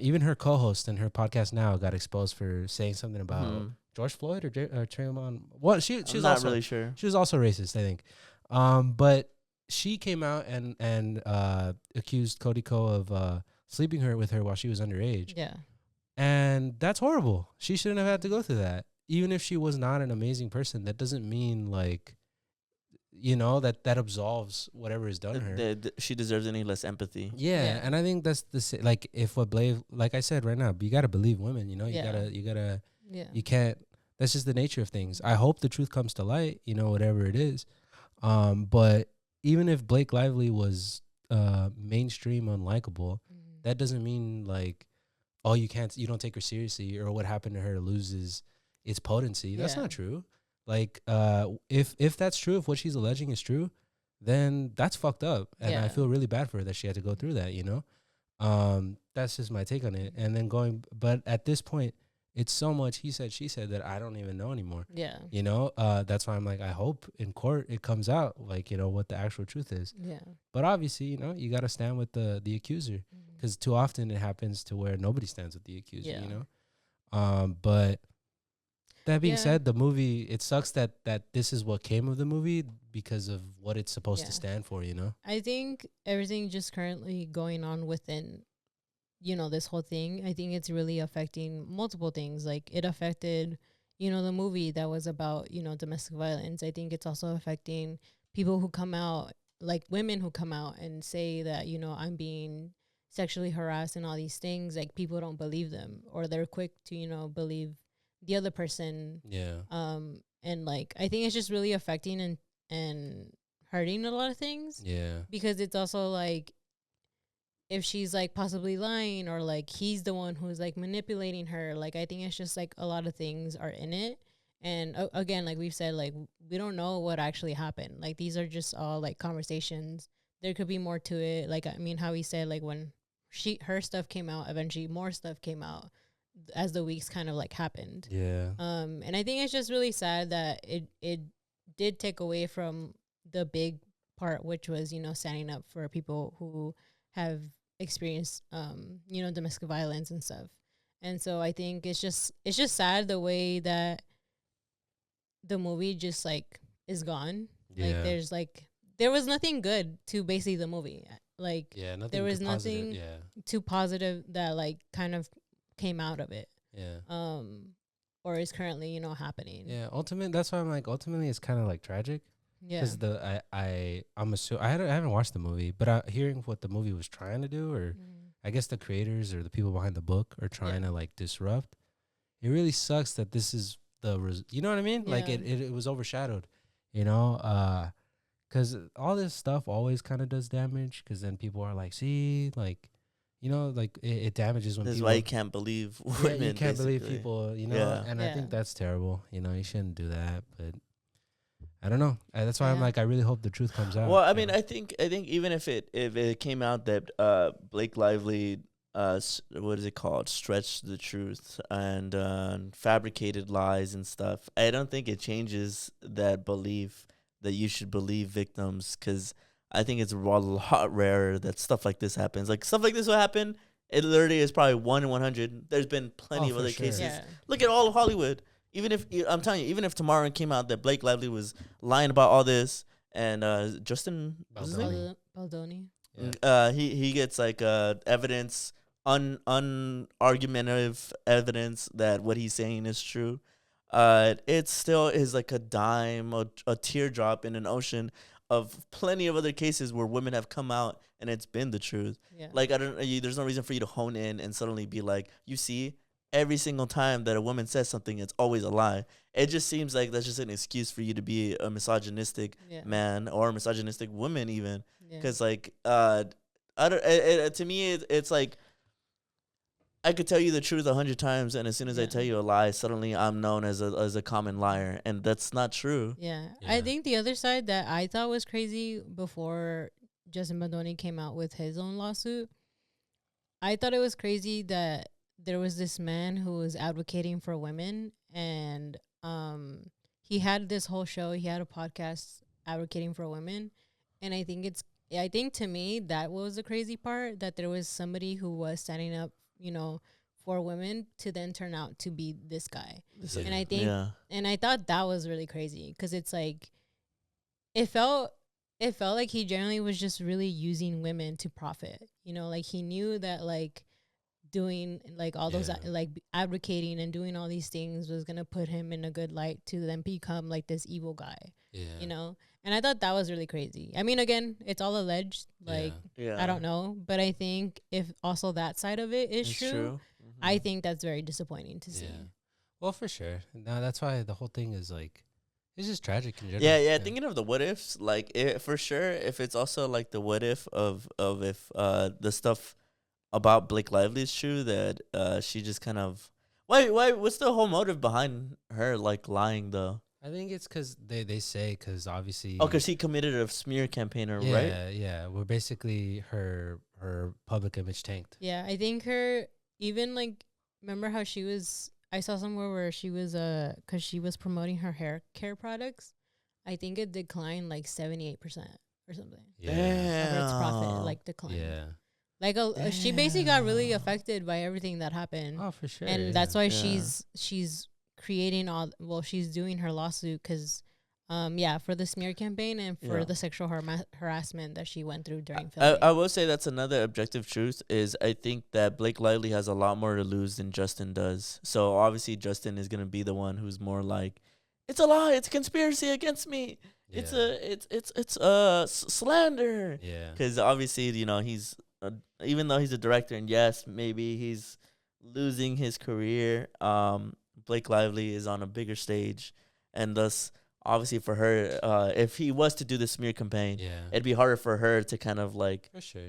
Even her co-host in her podcast now got exposed for saying something about George Floyd or Trayvon. Well, she was not also really sure. She was also racist, I think. But she came out and accused Kodiko of sleeping with her while she was underage. Yeah. And that's horrible. She shouldn't have had to go through that. Even if she was not an amazing person, that doesn't mean like, that absolves whatever is done to her. She deserves any less empathy. Yeah. And I think that's like, if what Blake, like I said right now, you got to believe women, you gotta, you can't, that's just the nature of things. I hope the truth comes to light, whatever it is. But even if Blake Lively was mainstream unlikable, that doesn't mean like, oh, you don't take her seriously, or what happened to her loses its potency. That's not true. Like, if that's true, if what she's alleging is true, then that's fucked up. And I feel really bad for her that she had to go through that, That's just my take on it. And then but at this point, it's so much he said, she said that I don't even know anymore. Yeah. You know, that's why I'm like, I hope in court it comes out, like, you know, what the actual truth is. Yeah. But obviously, you know, you got to stand with the accuser, because too often it happens to where nobody stands with the accuser, Yeah. you know? But that being Yeah. said, the movie, it sucks that this is what came of the movie because of what it's supposed to Yeah. stand for, you know? I think everything just currently going on within, you know, this whole thing, I think it's really affecting multiple things. Like it affected, you know, the movie that was about, you know, domestic violence. I think it's also affecting people who come out, like women who come out and say that, you know, I'm being sexually harassed and all these things. Like people don't believe them, or they're quick to, you know, believe the other person. Yeah. And like I think it's just really affecting and hurting a lot of things, Yeah. because it's also like, if she's like possibly lying, or like he's the one who's like manipulating her, like I think it's just like a lot of things are in it. And again, like we've said, like we don't know what actually happened. Like these are just all like conversations. There could be more to it. Like I mean, how he said, like when her stuff came out, eventually more stuff came out as the weeks kind of like happened. Yeah. And I think it's just really sad that it did take away from the big part, which was, you know, standing up for people who have experienced, you know, domestic violence and stuff. And so I think it's just sad the way that the movie just like is gone. Yeah. Like there was nothing good to basically the movie. Like Yeah. Nothing there was too positive. nothing Yeah. too positive that like kind of came out of it. Yeah. Or is currently, you know, happening. Yeah. That's why I'm like, ultimately it's kind of like tragic. Yeah. Because I'm assuming, I haven't watched the movie, but hearing what the movie was trying to do, or I guess the creators or the people behind the book are trying to like disrupt. It really sucks that this is you know what I mean? Like Yeah. it was overshadowed, you know, because all this stuff always kind of does damage. Because then people are like, see, like, you know, like it damages when This is people. why you can't believe Yeah, women. you can't believe basically. people, you know, Yeah. and I Yeah. think that's terrible. You know, you shouldn't do that, but I don't know. That's why I'm Yeah. like, I really hope the truth comes out. Well, I you mean, know? I think even if it came out that Blake Lively what is it called, stretched the truth and fabricated lies and stuff, I don't think it changes that belief that you should believe victims, because I think it's a lot rarer that stuff like this happens. Like stuff like this will happen. It literally is probably 1 in 100. There's been plenty of for other sure. cases. Yeah. Look at all of Hollywood. Even if I'm telling you, even if tomorrow it came out that Blake Lively was lying about all this, and Justin what's his name? Baldoni. Yeah. He gets like evidence, unargumentative evidence that what he's saying is true. It still is like a dime, a teardrop in an ocean of plenty of other cases where women have come out and it's been the truth. Yeah. Like there's no reason for you to hone in and suddenly be like, you see, every single time that a woman says something, it's always a lie. It just seems like that's just an excuse for you to be a misogynistic Yeah. man or a misogynistic woman, even. Yeah. Because like to me it's like, I could tell you the truth 100 times, and as soon as I Yeah. tell you a lie, suddenly I'm known as a common liar, and that's not true. Yeah. Yeah. I think the other side that I thought was crazy before Justin Baldoni came out with his own lawsuit, I thought it was crazy that there was this man who was advocating for women, and he had this whole show, he had a podcast advocating for women, and I think to me that was the crazy part, that there was somebody who was standing up, you know, for women to then turn out to be this guy. Yeah. And I think Yeah. and I thought that was really crazy, because it's like it felt like he generally was just really using women to profit. You know, like he knew that like doing like all those Yeah. like advocating and doing all these things was gonna put him in a good light to then become like this evil guy. Yeah. You know, and I thought that was really crazy. I mean, again, it's all alleged. Like Yeah. I don't know, but I think if also that side of it is It's true, Mhm. I think that's very disappointing to see. Yeah. Well, for sure. No, that's why the whole thing is like, it's just tragic in general. Yeah. Thinking of the what ifs, like for sure, if it's also like the what if of if the stuff about Blake Lively is true, that she just kind of why what's the whole motive behind her like lying though? I think it's because they say, because obviously. Oh, because he committed a smear campaign, yeah, right? Yeah. We're basically her public image tanked. Yeah, I think her even like remember how she was I saw somewhere where she was because she was promoting her hair care products. I think it declined like 78% or something. Yeah. Of its profit Damn. like declined. Yeah. Like she basically got really Damn. affected by everything that happened. Oh, for sure. And yeah. that's why Yeah. she's creating she's doing her lawsuit because for the smear campaign and for Yeah. the sexual harassment that she went through during I filming. will say that's another objective truth is I think that Blake Lively has a lot more to lose than Justin does. So obviously Justin is gonna be the one who's more like, it's a lie, it's a conspiracy against me, it's slander. Yeah. Because obviously he's even though he's a director and yes maybe he's losing his career, Blake Lively is on a bigger stage, and thus obviously for her, if he was to do the smear campaign, Yeah. it'd be harder for her to kind of like For sure.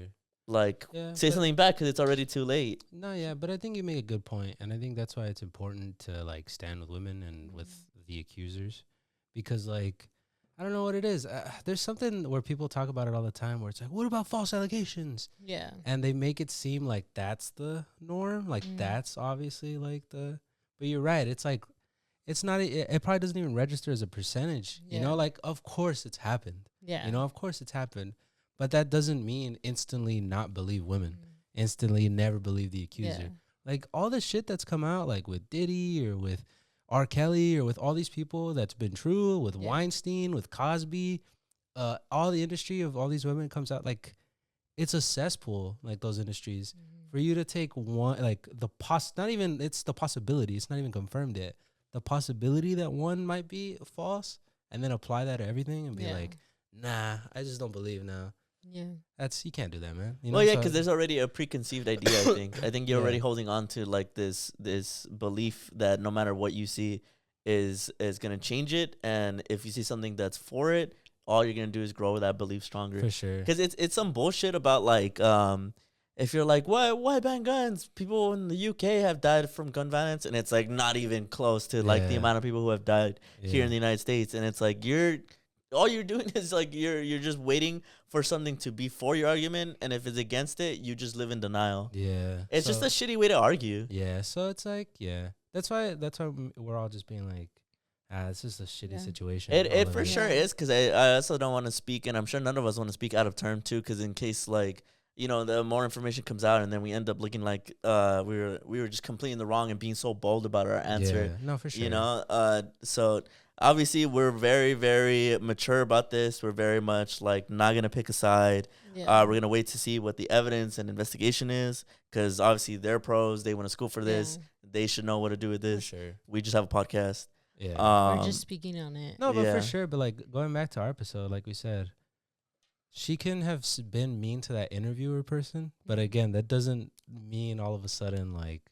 Yeah. say but- something back because it's already too late. No, yeah, but I think you make a good point, and I think that's why it's important to like stand with women and with the accusers, because like I don't know what it is. There's something where people talk about it all the time, where it's like, what about false allegations? Yeah. And they make it seem like that's the norm, like that's obviously like the. But you're right. It's like, it's not. It probably doesn't even register as a percentage. You Yeah. know, like of course it's happened. Yeah. You know, of course it's happened, but that doesn't mean instantly not believe women. Instantly never believe the accuser. Yeah. Like all the shit that's come out, like with Diddy or with R. Kelly or with all these people that's been true, with Yeah. Weinstein, with Cosby, all the industry of all these women comes out like it's a cesspool, like those industries. For you to take one, like not even, it's the possibility, it's not even confirmed yet. The possibility that one might be false and then apply that to everything and be Yeah. like, nah, I just don't believe now. Yeah. You can't do that, man. Well, yeah, So- because there's already a preconceived idea. I think you're Yeah. already holding on to like this belief that no matter what you see is gonna change it, and if you see something that's for it, all you're gonna do is grow that belief stronger. for sure. Because it's some bullshit about like if you're like why ban guns? People in the UK have died from gun violence, and it's like not even close to like the Yeah. amount of people who have died here Yeah. in the United States, and it's like all you're doing is like you're just waiting for something to be for your argument, and if it's against it, you just live in denial. Yeah. It's So- just a shitty way to argue. Yeah, so it's like, yeah. That's why we're all just being like, it's just a shitty Yeah. situation. It all of for it. sure Yeah. is, because I also don't want to speak, and I'm sure none of us want to speak out of turn too, because in case like the more information comes out, and then we end up looking like we were just completely in the wrong and being so bold about our answer. Yeah, no, for sure. So obviously we're very, very mature about this. We're very much like not gonna pick a side. Yeah. We're gonna wait to see what the evidence and investigation is, because obviously they're pros. They went to school for this. They should know what to do with For this. sure. We just have a podcast. Yeah. We're just speaking on it. No, but Yeah. for sure. But like going back to our episode, like we said, she can have been mean to that interviewer person, but again, that doesn't mean all of a sudden like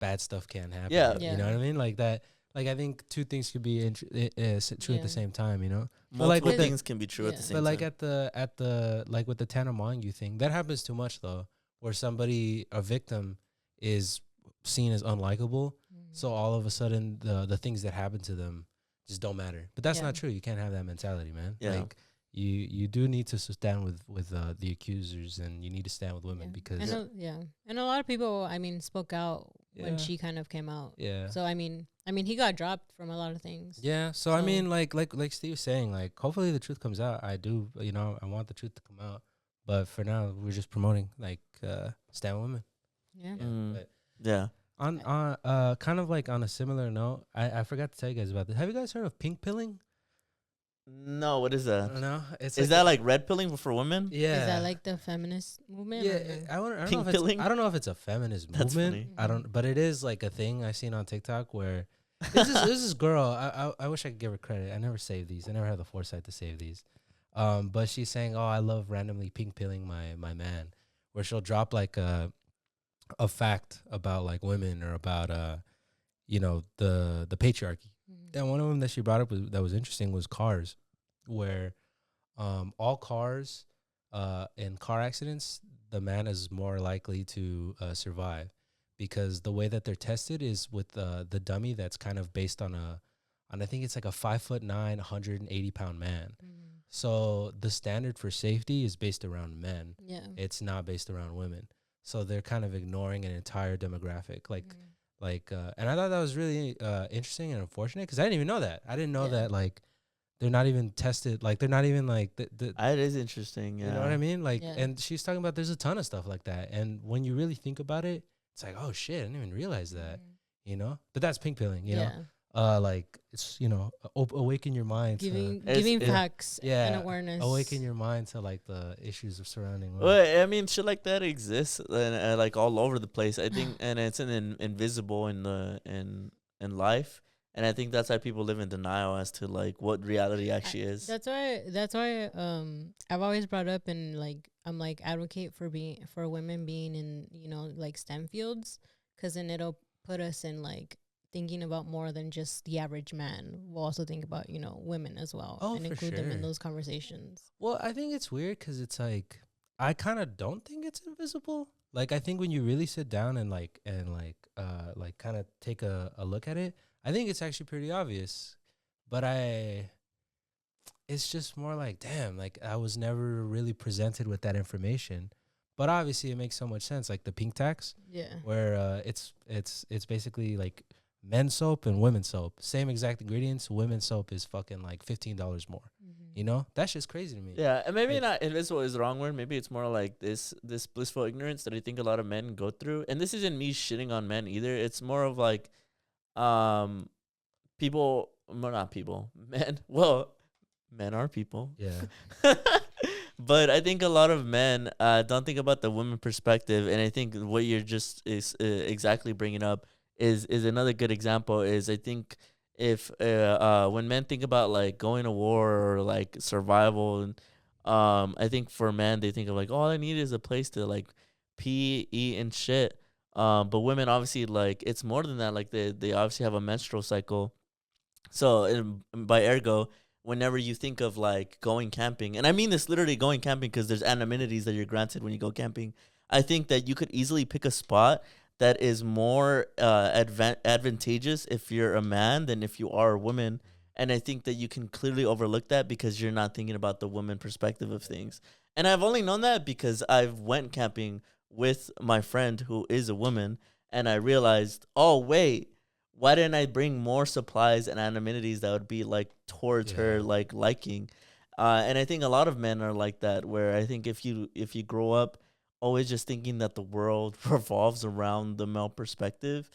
bad stuff can't happen. Yeah. Yeah. You know what I mean? Like that. Like I think two things could be true at Yeah. the same time. You know. Multiple like with the- things can be true at Yeah. the same But like time. at the like with the Tanner Montague thing, that happens too much though, where a victim is seen as unlikable. So all of a sudden the things that happen to them just don't matter. But that's Yeah. not true. You can't have that mentality, man. Yeah. Like you do need to stand with the accusers, and you need to stand with women Yeah. because And a lot of people, I mean, spoke out when Yeah. she kind of came out. yeah. So I mean, he got dropped from a lot of things. Yeah, so I So- mean, like Steve was saying, like hopefully the truth comes out. I do, I want the truth to come out. But for now, we're just promoting like stand with women. Yeah. Mm. But Yeah. on kind of like on a similar note, I forgot to tell you guys about this. Have you guys heard of pink pilling? No, what is that? No, it's Is that like red pilling for women? yeah. Is that like the feminist movement? yeah? or no? I don't Pink know if pilling? I don't know if it's a feminist That's movement. funny. I don't, but it is like a thing I seen on TikTok where this is girl. I wish I could give her credit. I never saved these. I never had the foresight to save these. But she's saying, "Oh, I love randomly pink pilling my man," where she'll drop like a fact about like women or about the patriarchy. Mhm. And one of them that she brought up that was interesting was cars, where all cars in car accidents, the man is more likely to survive, because the way that they're tested is with the dummy that's kind of based on I think it's like a 5'9", 180-pound man. Mhm. So the standard for safety is based around men. Yeah. It's not based around women. So they're kind of ignoring an entire demographic. Like And I thought that was really interesting and unfortunate because I didn't even know that. I didn't know Yeah. that like they're not even tested. Like they're not even like It is interesting. Yeah. you know what I mean? Like, Yeah. and she's talking about there's a ton of stuff like that. And when you really think about it, it's like, oh shit, I didn't even realize that. Mhm. You know, but that's pink pilling. You know, Yeah. like it's awaken your mind Giving It's- giving yeah. facts and Yeah, awareness. awaken your mind to like the issues of surrounding women. Well, I mean, shit like that exists, like all over the place. I think, and it's invisible in life, and I think that's why people live in denial as to like what reality actually is. That's why I've always brought up and like I'm like advocate for women being in like STEM fields, because then it'll put us in like thinking about more than just the average man. We'll also think about women as well, Oh, and for include them in sure. those conversations. Well, I think it's weird because it's like I kind of don't think it's invisible. Like I think when you really sit down and kind of take a look at it, I think it's actually pretty obvious. But it's just more like, damn, like I was never really presented with that information. But obviously, it makes so much sense. Like the pink tax, Yeah. where it's basically like men's soap and women's soap, same exact ingredients. Women's soap is fucking like $15 more. Mm-hmm. You know, that's just crazy to me. Yeah, and maybe Like- not invisible is the wrong word. Maybe it's more like this blissful ignorance that I think a lot of men go through. And this isn't me shitting on men either. It's more of like, people, well, not people, men. Well, men are people. Yeah. But I think a lot of men don't think about the women perspective, and I think what you're just is exactly bringing up is another good example. Is I think if when men think about like going to war or like survival, and I think for men they think of like all I need is a place to like pee, eat, and shit. But women obviously like it's more than that. Like they obviously have a menstrual cycle, so by ergo, whenever you think of like going camping, and I mean this literally going camping because there's anonyminities that you're granted when you go camping, I think that you could easily pick a spot that is more advantageous if you're a man than if you are a woman. And I think that you can clearly overlook that because you're not thinking about the woman perspective of things. And I've only known that because I've went camping with my friend who is a woman, and I realized, oh wait, why didn't I bring more supplies and amenities that would be like towards her Yeah. like liking? And I think a lot of men are like that, where I think if you grow up always just thinking that the world revolves around the male perspective,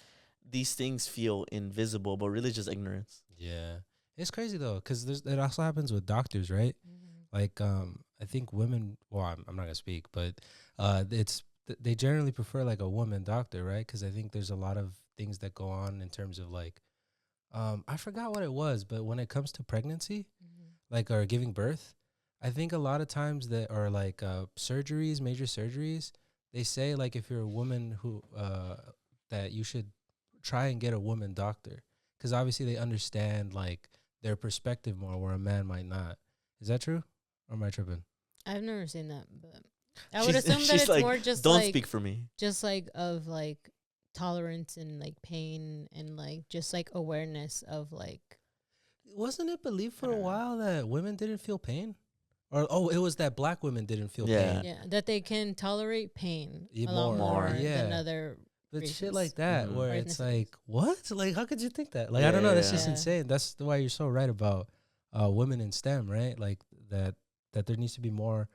these things feel invisible, but really just ignorance. Yeah. It's crazy though, because it also happens with doctors, right? Mm-hmm. Like, I think women. Well, I'm not gonna speak, but they generally prefer like a woman doctor, right? Because I think there's a lot of things that go on in terms of like, I forgot what it was, but when it comes to pregnancy, like or giving birth, I think a lot of times that are like surgeries, major surgeries, they say like if you're a woman who that you should try and get a woman doctor, because obviously they understand like their perspective more, where a man might not. Is that true, or am I tripping? I've never seen that, but I would assume that she's it's like, more just don't like speak for me. just like of like tolerance and like pain and like just like awareness of like Wasn't it believed for I a don't know. while that women didn't feel pain? Or it was that black women didn't feel Yeah. pain. yeah, that they can tolerate pain Yeah, a lot more, more more, than yeah. other But races. shit like that, Mhm. where Or it's ethnicities. like, what? Like, how could you think that? Like, I don't know. That's just Yeah. insane. That's why you're so right about women in STEM, right? Like that there needs to be more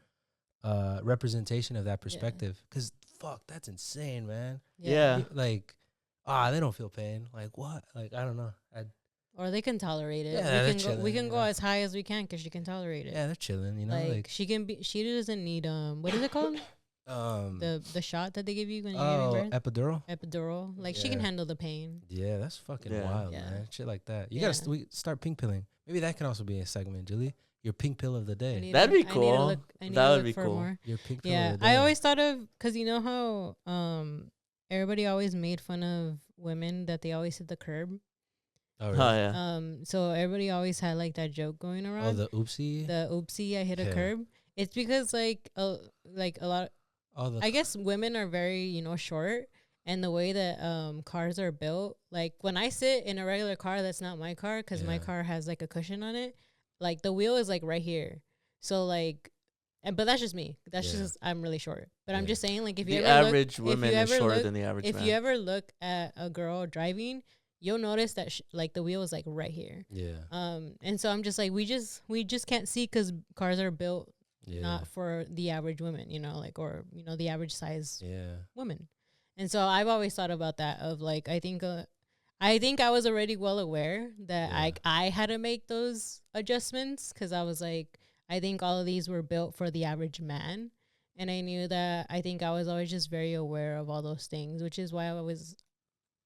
representation of that perspective. Because fuck, that's insane, man. Yeah. Like, they don't feel pain. Like what? Like I don't know. Or they can tolerate it. Yeah, we they're can go. chilling, We can you go know? as high as we can because she can tolerate it. Yeah, they're chilling. You know, like she can be. She doesn't need what is it called? The shot that they give you when you're giving birth. epidural. Epidural. Like she can Yeah. handle the pain. Yeah, that's fucking Yeah. wild, Yeah. man. Shit like that. You Yeah. gotta start pink pilling. Maybe that can also be a segment, Julie. Your pink pill of the I day. need That'd to- be I need to cool. look- I need That to would look be for cool. more. Your pink pill Yeah, of the I day. always thought of because you know how everybody always made fun of women that they always hit the curb. Oh, Oh really? yeah. So everybody always had like that joke going around. Oh, the oopsie. the oopsie, I hit a Yeah. curb. It's because like a lot. Oh, the I guess women are very short, and the way that cars are built, like when I sit in a regular car that's not my car, because my Yeah. car has like a cushion on it, like the wheel is like right here, so like but that's just me. That's Yeah. just I'm really short. But I'm Yeah. just saying, like, if The you ever average look, if woman you is ever shorter look, than the average if man. you ever look at a girl driving, you'll notice that like the wheel is like right here. Yeah. And so I'm just like, we just can't see because cars are built Yeah. not for the average woman, you know, like, or you know, the average size Yeah. woman. And so I've always thought about that of like, I think I was already well aware that Yeah. I had to make those adjustments because I was like, I think all of these were built for the average man. And I knew that I think I was always just very aware of all those things, which is why I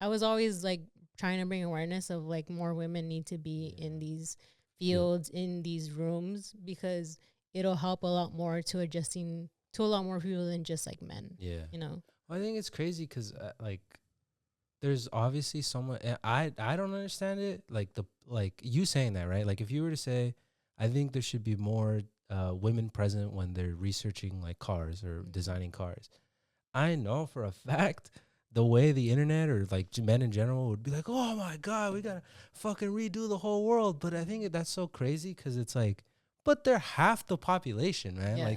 was always like trying to bring awareness of like more women need to be in these fields, in these rooms, because it'll help a lot more to adjusting to a lot more people than just like men, Yeah. you know? Well, I think it's crazy because like there's obviously someone I don't understand it, like you saying that, right? Like if you were to say I think there should be more women present when they're researching like cars or designing cars, I know for a fact the way the internet or like men in general would be like, oh my god, we gotta fucking redo the whole world. But I think that's so crazy because it's like, but they're half the population, man. Yeah.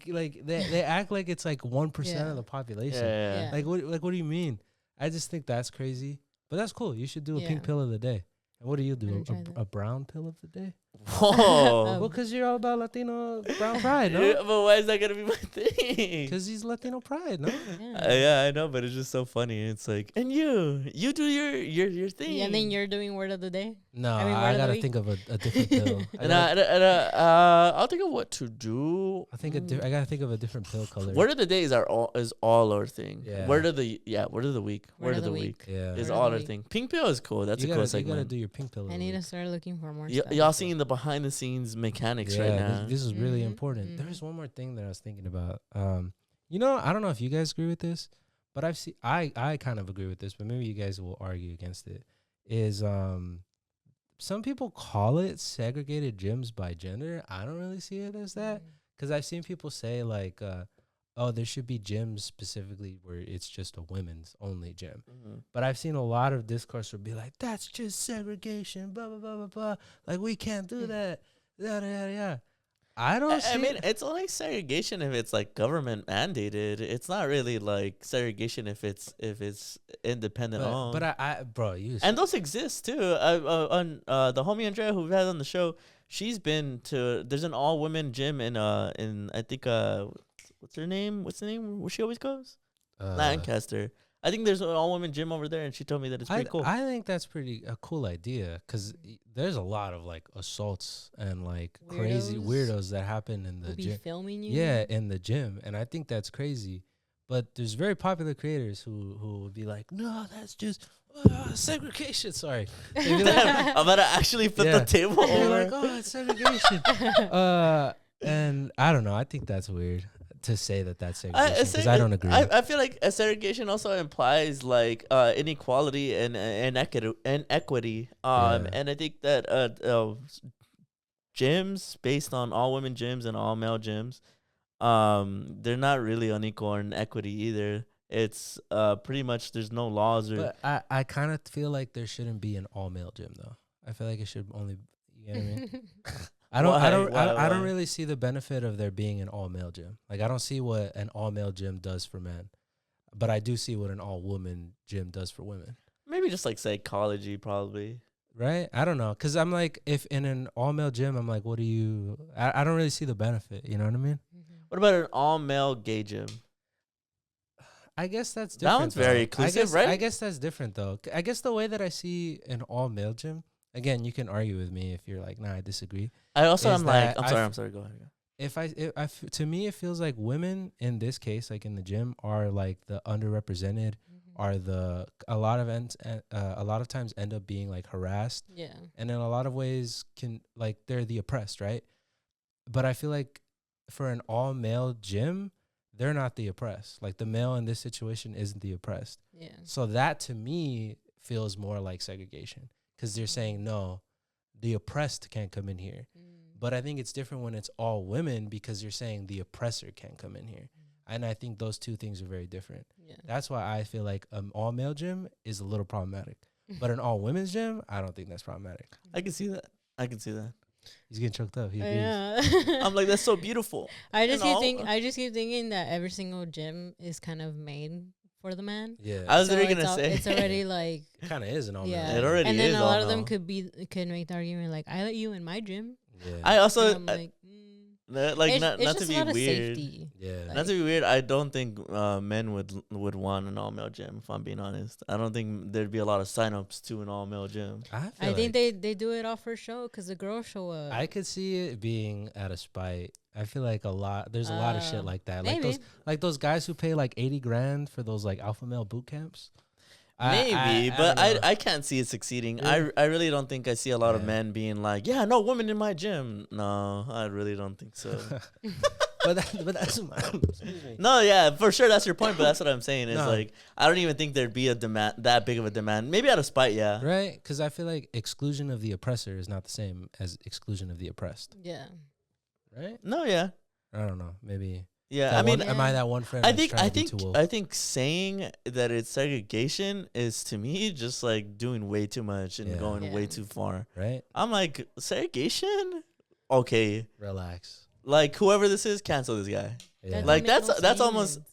Like they act like it's like 1% Yeah. of the population. Yeah. Like what do you mean? I just think that's crazy. But that's cool. You should do a Yeah. pink pill of the day. And what do you I'm do? gonna try that. A brown pill of the day? Whoa. Well, because you're all about Latino brown pride, Yeah, no? but why is that gonna be my thing? Because he's Latino pride, no? Yeah. Yeah, I know, but it's just so funny. It's like, and you do your thing. Yeah, and then you're doing word of the day. No, I mean, word I of the gotta week? think of a different pill. And I'll think of what to do. I gotta think of a different pill color. Word of the day is all our thing. Yeah. Word of the week. Word of the week Yeah. is Word of all the our week. thing. Pink pill is cool. That's you a cool gotta, you gotta segment. do your pink pill. Of I the need to week. start looking for more Y- stuff. y'all seeing the behind the scenes mechanics right Yeah, now. this is really Mhm, important. mhm. There's one more thing that I was thinking about. You know, I don't know if you guys agree with this, but I kind of agree with this, but maybe you guys will argue against it. Is some people call it segregated gyms by gender. I don't really see it as that because I've seen people say like, oh, there should be gyms specifically where it's just a women's only gym. Mhm. But I've seen a lot of discourse would be like, that's just segregation, blah, blah, blah, blah, blah. Like, we can't do that. Yada, yada, yada. I don't see I mean, it's only segregation if it's like government mandated. It's not really like segregation if it's independent owned. but bro, you And those exist too. On the homie Andrea who we've had on the show, she's been to. There's an all women gym in I think what's her name? What's the name? Where she always goes? Lancaster. I think there's an all women gym over there, and she told me that it's pretty cool. I think that's a cool idea because there's a lot of like assaults and like crazy weirdos that happen in the Will be gym. filming you. Yeah, in the gym, and I think that's crazy. But there's very popular creators who would be like, no, that's just segregation. Sorry, They'd be like, I'm about to actually flip Yeah. the table they're over. like, oh, it's segregation. And I don't know. I think that's weird to say that that's segregation because I don't agree. I feel like a segregation also implies like inequality and equity. Yeah. And I think that gyms based on all women gyms and all male gyms, they're not really unequal in equity either. It's pretty much there's no laws or. But I kind of feel like there shouldn't be an all male gym though. I feel like it should only. You know what I mean? I Why? don't really see the benefit of there being an all male gym. Like I don't see what an all male gym does for men, but I do see what an all woman gym does for women. Maybe just like psychology, probably. Right? I don't know, cause I'm like, if in an all male gym, I'm like, what do you? I don't really see the benefit. You know what I mean? What about an all male gay gym? I guess that's That different. one's very inclusive, right? I guess that's different though. I guess the way that I see an all male gym, again, you can argue with me if you're like, nah, I disagree. I also Is am like, that I'm sorry, go ahead. To me, it feels like women in this case, like in the gym, are like the underrepresented, are a lot of times end up being like harassed, Yeah. and in a lot of ways they're the oppressed, right? But I feel like for an all male gym, they're not the oppressed. Like the male in this situation isn't the oppressed. Yeah. So that to me feels more like segregation because they're saying no, the oppressed can't come in here. But I think it's different when it's all women because you're saying the oppressor can't come in here. And I think those two things are very different. Yeah. That's why I feel like an all male gym is a little problematic. But an all women's gym, I don't think that's problematic. I can see that. He's getting choked up. He agrees. Yeah. I'm like, that's so beautiful. I just You keep know? I just keep thinking that every single gym is kind of made for the man. Yeah, I was So literally it's gonna say it's already like it kind of is an all yeah. man. It already and then is a lot all of them male. could make the argument like, I let you in my gym. Yeah. I also And I'm like, like it's, not it's not to just be a lot of weird. safety. Yeah. Not to be weird, I don't think men would want an all male gym. If I'm being honest, I don't think there'd be a lot of signups to an all male gym. I think they do it all for show because the girls show up. I could see it being out of spite. I feel like there's a lot of shit like that. Maybe. Like those guys who pay like 80 grand for those like alpha male boot camps. Maybe, but don't know. I can't see it succeeding. Yeah. I really don't think I see a lot of Yeah. men being like, yeah, no women in my gym. No, I really don't think so. but that's excuse me. No, yeah, for sure that's your point, but that's what I'm saying. Is No. like I don't even think there'd be a demand that big of a demand. Maybe out of spite, yeah. Right? Because I feel like exclusion of the oppressor is not the same as exclusion of the oppressed. Yeah. Right? No, yeah, I don't know. Maybe. yeah. That I mean, one, am I that one friend? I that's think trying I to be think too woke? I think saying that it's segregation is to me just like doing way too much and Yeah. going way Yeah. too far. Right? I'm like, segregation? Okay. Relax. Like whoever this is, cancel this guy. Yeah. That Like, don't make that's no almost- sense.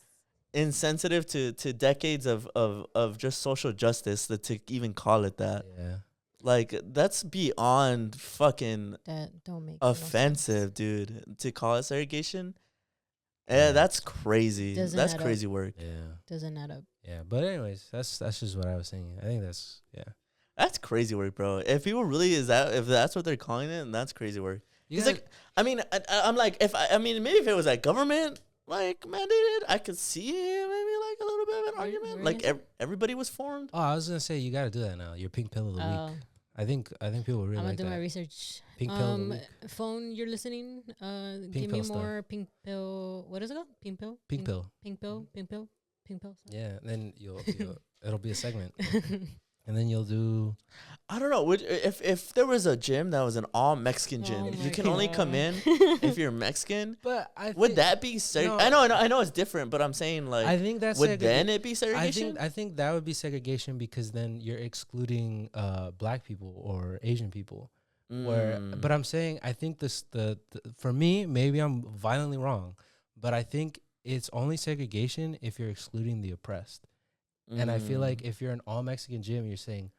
Insensitive to decades of just social justice that to even call it that. Yeah. Like that's beyond fucking That don't make no sense. offensive, dude. To call it segregation. Yeah. Yeah, that's crazy. Doesn't That's add up. crazy work. Yeah. Doesn't add up. Yeah. But anyways, that's just what I was thinking. I think that's That's crazy work, bro. If people really if that's what they're calling it, then that's crazy work. It's like, I mean, I'm like, I mean, maybe if it was like government, like mandated, I could see maybe like a little bit of an Were you argument. gonna Like say? everybody was formed. Oh, I was gonna say you gotta do that now. Your pink pill of the Oh, week. I think people really I'm gonna like do my that. research. Pink pill of the week. Phone, you're listening. Give pill me stuff. more pink pill. What is it called? Pink pill. Pink pill. Pink pill. Pink pill. Pink pill. Yeah. Then you'll it'll be a segment, and then you'll do. I don't know. If there was a gym that was an all Mexican gym, Oh you my can only come in if you're Mexican. But I Would that be No. I know it's different, but I'm saying like, I think that's would then it be I segregation? think that would be segregation because then you're excluding black people or Asian people. But I'm saying I think the for me, maybe I'm violently wrong, but I think it's only segregation if you're excluding the oppressed. And I feel like if you're an all Mexican gym, you're saying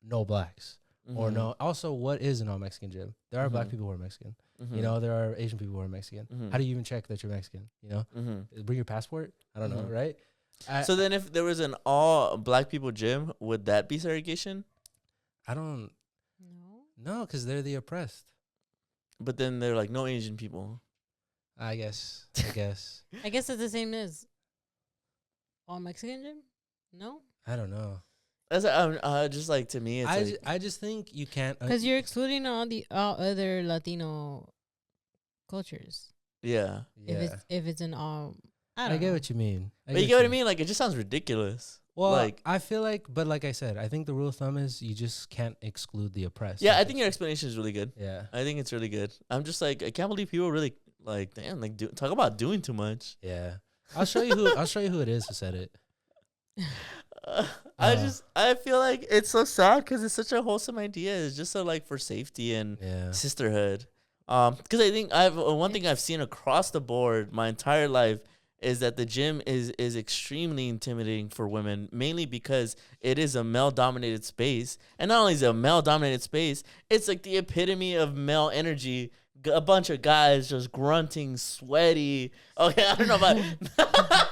no blacks or no. Also, what is an all Mexican gym? There are black people who are Mexican. You know, there are Asian people who are Mexican. How do you even check that you're Mexican? You know, bring your passport. I don't know, right? So then, if there was an all black people gym, would that be segregation? I don't No. know because they're the oppressed. But then they're like no Asian people. I guess. I guess it's the same as all Mexican gym. No, I don't know. That's just like to me, it's I just think you can't. because you're excluding all other Latino cultures. yeah. Yeah. If it's an all, I I don't get know. what you mean. But you get what I mean? Like it just sounds ridiculous. Well, like I feel like, but like I said, I think the rule of thumb is you just can't exclude the oppressed. yeah, I Like, think your explanation is really good. Yeah. I think it's really good. I'm just like I can't believe people really like damn like talk about doing too much. Yeah. I'll show you who it is who said it. I feel like it's so sad because it's such a wholesome idea. It's just so like for safety and Yeah. sisterhood. Because I think one thing I've seen across the board my entire life is that the gym is extremely intimidating for women, mainly because it is a male dominated space, and not only is it a male dominated space, it's like the epitome of male energy. A bunch of guys just grunting, sweaty. Okay, I don't know about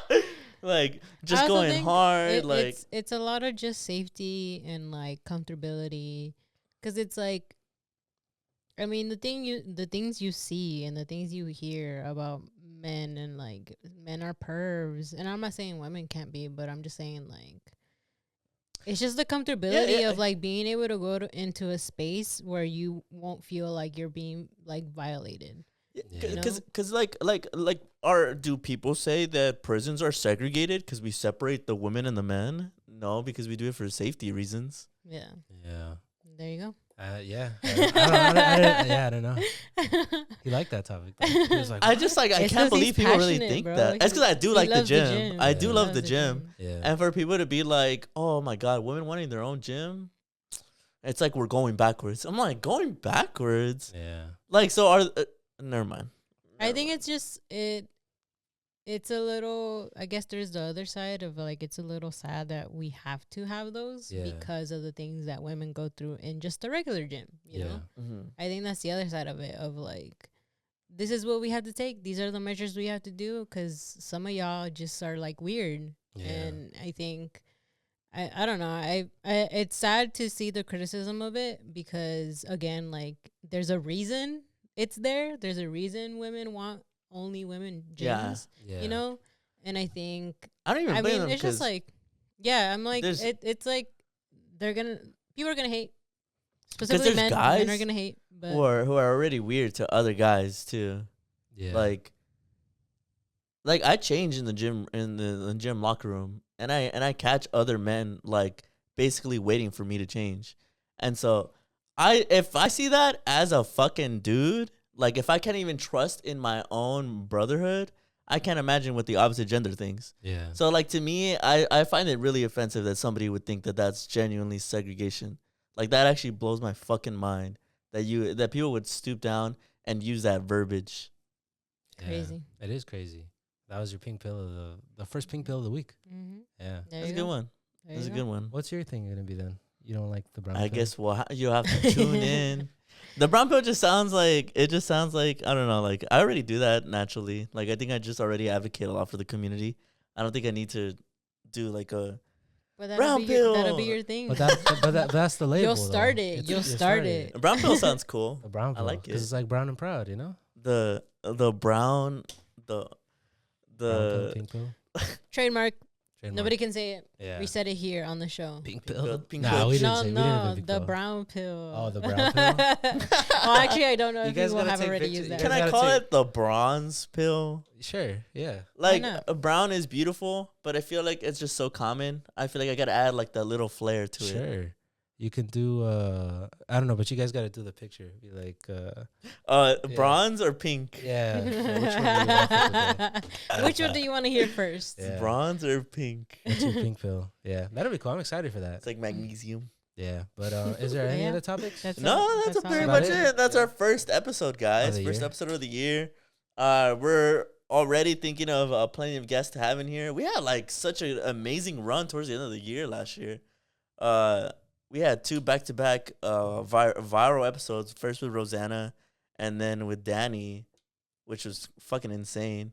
like I just also going think hard. Like it's a lot of just safety and like comfortability, because it's like, I mean, the things you see and the things you hear about men, and like men are pervs, and I'm not saying women can't be, but I'm just saying like it's just the comfortability yeah. of like being able to go into a space where you won't feel like you're being like violated. Yeah. Because like do people say that prisons are segregated because we separate the women and the men? No, because we do it for safety reasons. Yeah, Yeah. there you go. Yeah. I don't know. He liked that topic. Though. He was like, I just like I It's can't 'cause he's believe people really passionate, think bro. that. That's because I do He like the loves the gym. gym. I Yeah. do He love loves the the gym. yeah. And for people to be like, oh my God, women wanting their own gym. It's like we're going backwards. I'm like, going backwards? Yeah. Like, so are never mind. I think it's just it's a little, I guess there's the other side of like, it's a little sad that we have to have those Yeah. because of the things that women go through in just the regular gym, you know? I think that's the other side of it, of like, this is what we have to take. These are the measures we have to do because some of y'all just are like weird. Yeah. And I think, I don't know. I it's sad to see the criticism of it because, again, like, there's a reason it's there. There's a reason women want only women gyms, Yeah. you know? And I think, I don't even blame them it's just like, yeah, I'm like, there's- it's like people are going to hate. Specifically there's men are guys going to hate. But who are already weird to other guys too. Yeah. Like I change in the gym in the gym locker room, and I catch other men like basically waiting for me to change, and so if I see that as a fucking dude, like if I can't even trust in my own brotherhood, I can't imagine what the opposite gender thinks. Yeah. So like to me, I find it really offensive that somebody would think that that's genuinely segregation. Like that actually blows my fucking mind that people would stoop down and use that verbiage. Crazy. Yeah. It is crazy. That was your pink pill of the first pink pill of the week. Mm-hmm. Yeah. That's a good one. That's a good one. What's your thing gonna be then? You don't like the brown I pill? guess you'll have to tune in. The brown pill just sounds like I don't know, like I already do that naturally. Like I think I just already advocate a lot for the community. I don't think I need to do like a But brown that'll be pill. your thing. But that's the label. You'll start though. it. It's- You'll start it. A brown pill sounds cool. A brown I pill. like it. Because it's like brown and proud, you know? The brown Brown pill, the pink pill. Trademark. Trademark. Nobody can say it. Yeah. We said it here on the show. Pink Pink pill. pill, pink Nah, pill. we didn't No, say. We didn't no, say pink the pill. brown pill. Oh, the brown pill. Oh, actually, I don't know You if guys people gotta have take already pictures. used You that. Can guys I gotta call take- it the bronze pill? Sure. Yeah. Like not? a brown is beautiful, but I feel like it's just so common. I feel like I gotta add like that little flair to it. Sure. You can do. I don't know, but you guys got to do the picture. Be like. Bronze or pink? Yeah. Which one do you like with the- Which one do you want to hear first? Yeah. Bronze or pink? What's your pink pill? Yeah, that'll be cool. I'm excited for that. It's like magnesium. Yeah, but is there any Yeah. other topics? That's No, that's all pretty about much it. it. That's Yeah. our first episode, guys. the First year. episode of the year. We're already thinking of plenty of guests to have in here. We had like such an amazing run towards the end of the year last year. We had 2 back-to-back viral episodes. First with Rosanna, and then with Danny, which was fucking insane.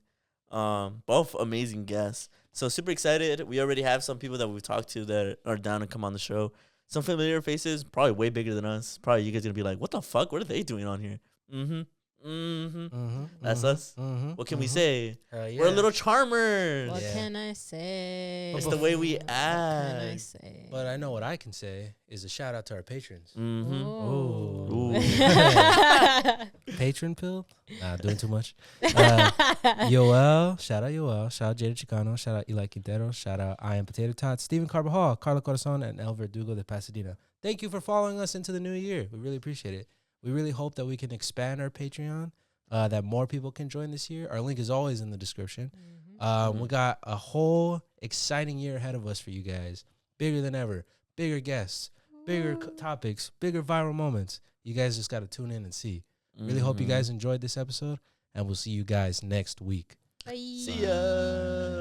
Both amazing guests. So super excited. We already have some people that we've talked to that are down to come on the show. Some familiar faces, probably way bigger than us. Probably you guys gonna be like, what the fuck? What are they doing on here? That's us. What can we say? Hell yeah. We're little charmers. What Yeah. can I say? It's the way we What can I act. say? But I know what I can say is a shout out to our patrons. Ooh. Patron pill? Nah, doing too much. Yoel, shout out Yoel, shout out Jada Chicano, shout out Eli Quintero, shout out I Am Potato Tots, Stephen Carbajal, Carla Corazon, and El Verdugo de Pasadena. Thank you for following us into the new year. We really appreciate it. We really hope that we can expand our Patreon, that more people can join this year. Our link is always in the description. We got a whole exciting year ahead of us for you guys. Bigger than ever. Bigger guests. Bigger topics. Bigger viral moments. You guys just got to tune in and see. Really hope you guys enjoyed this episode, and we'll see you guys next week. Bye. See ya.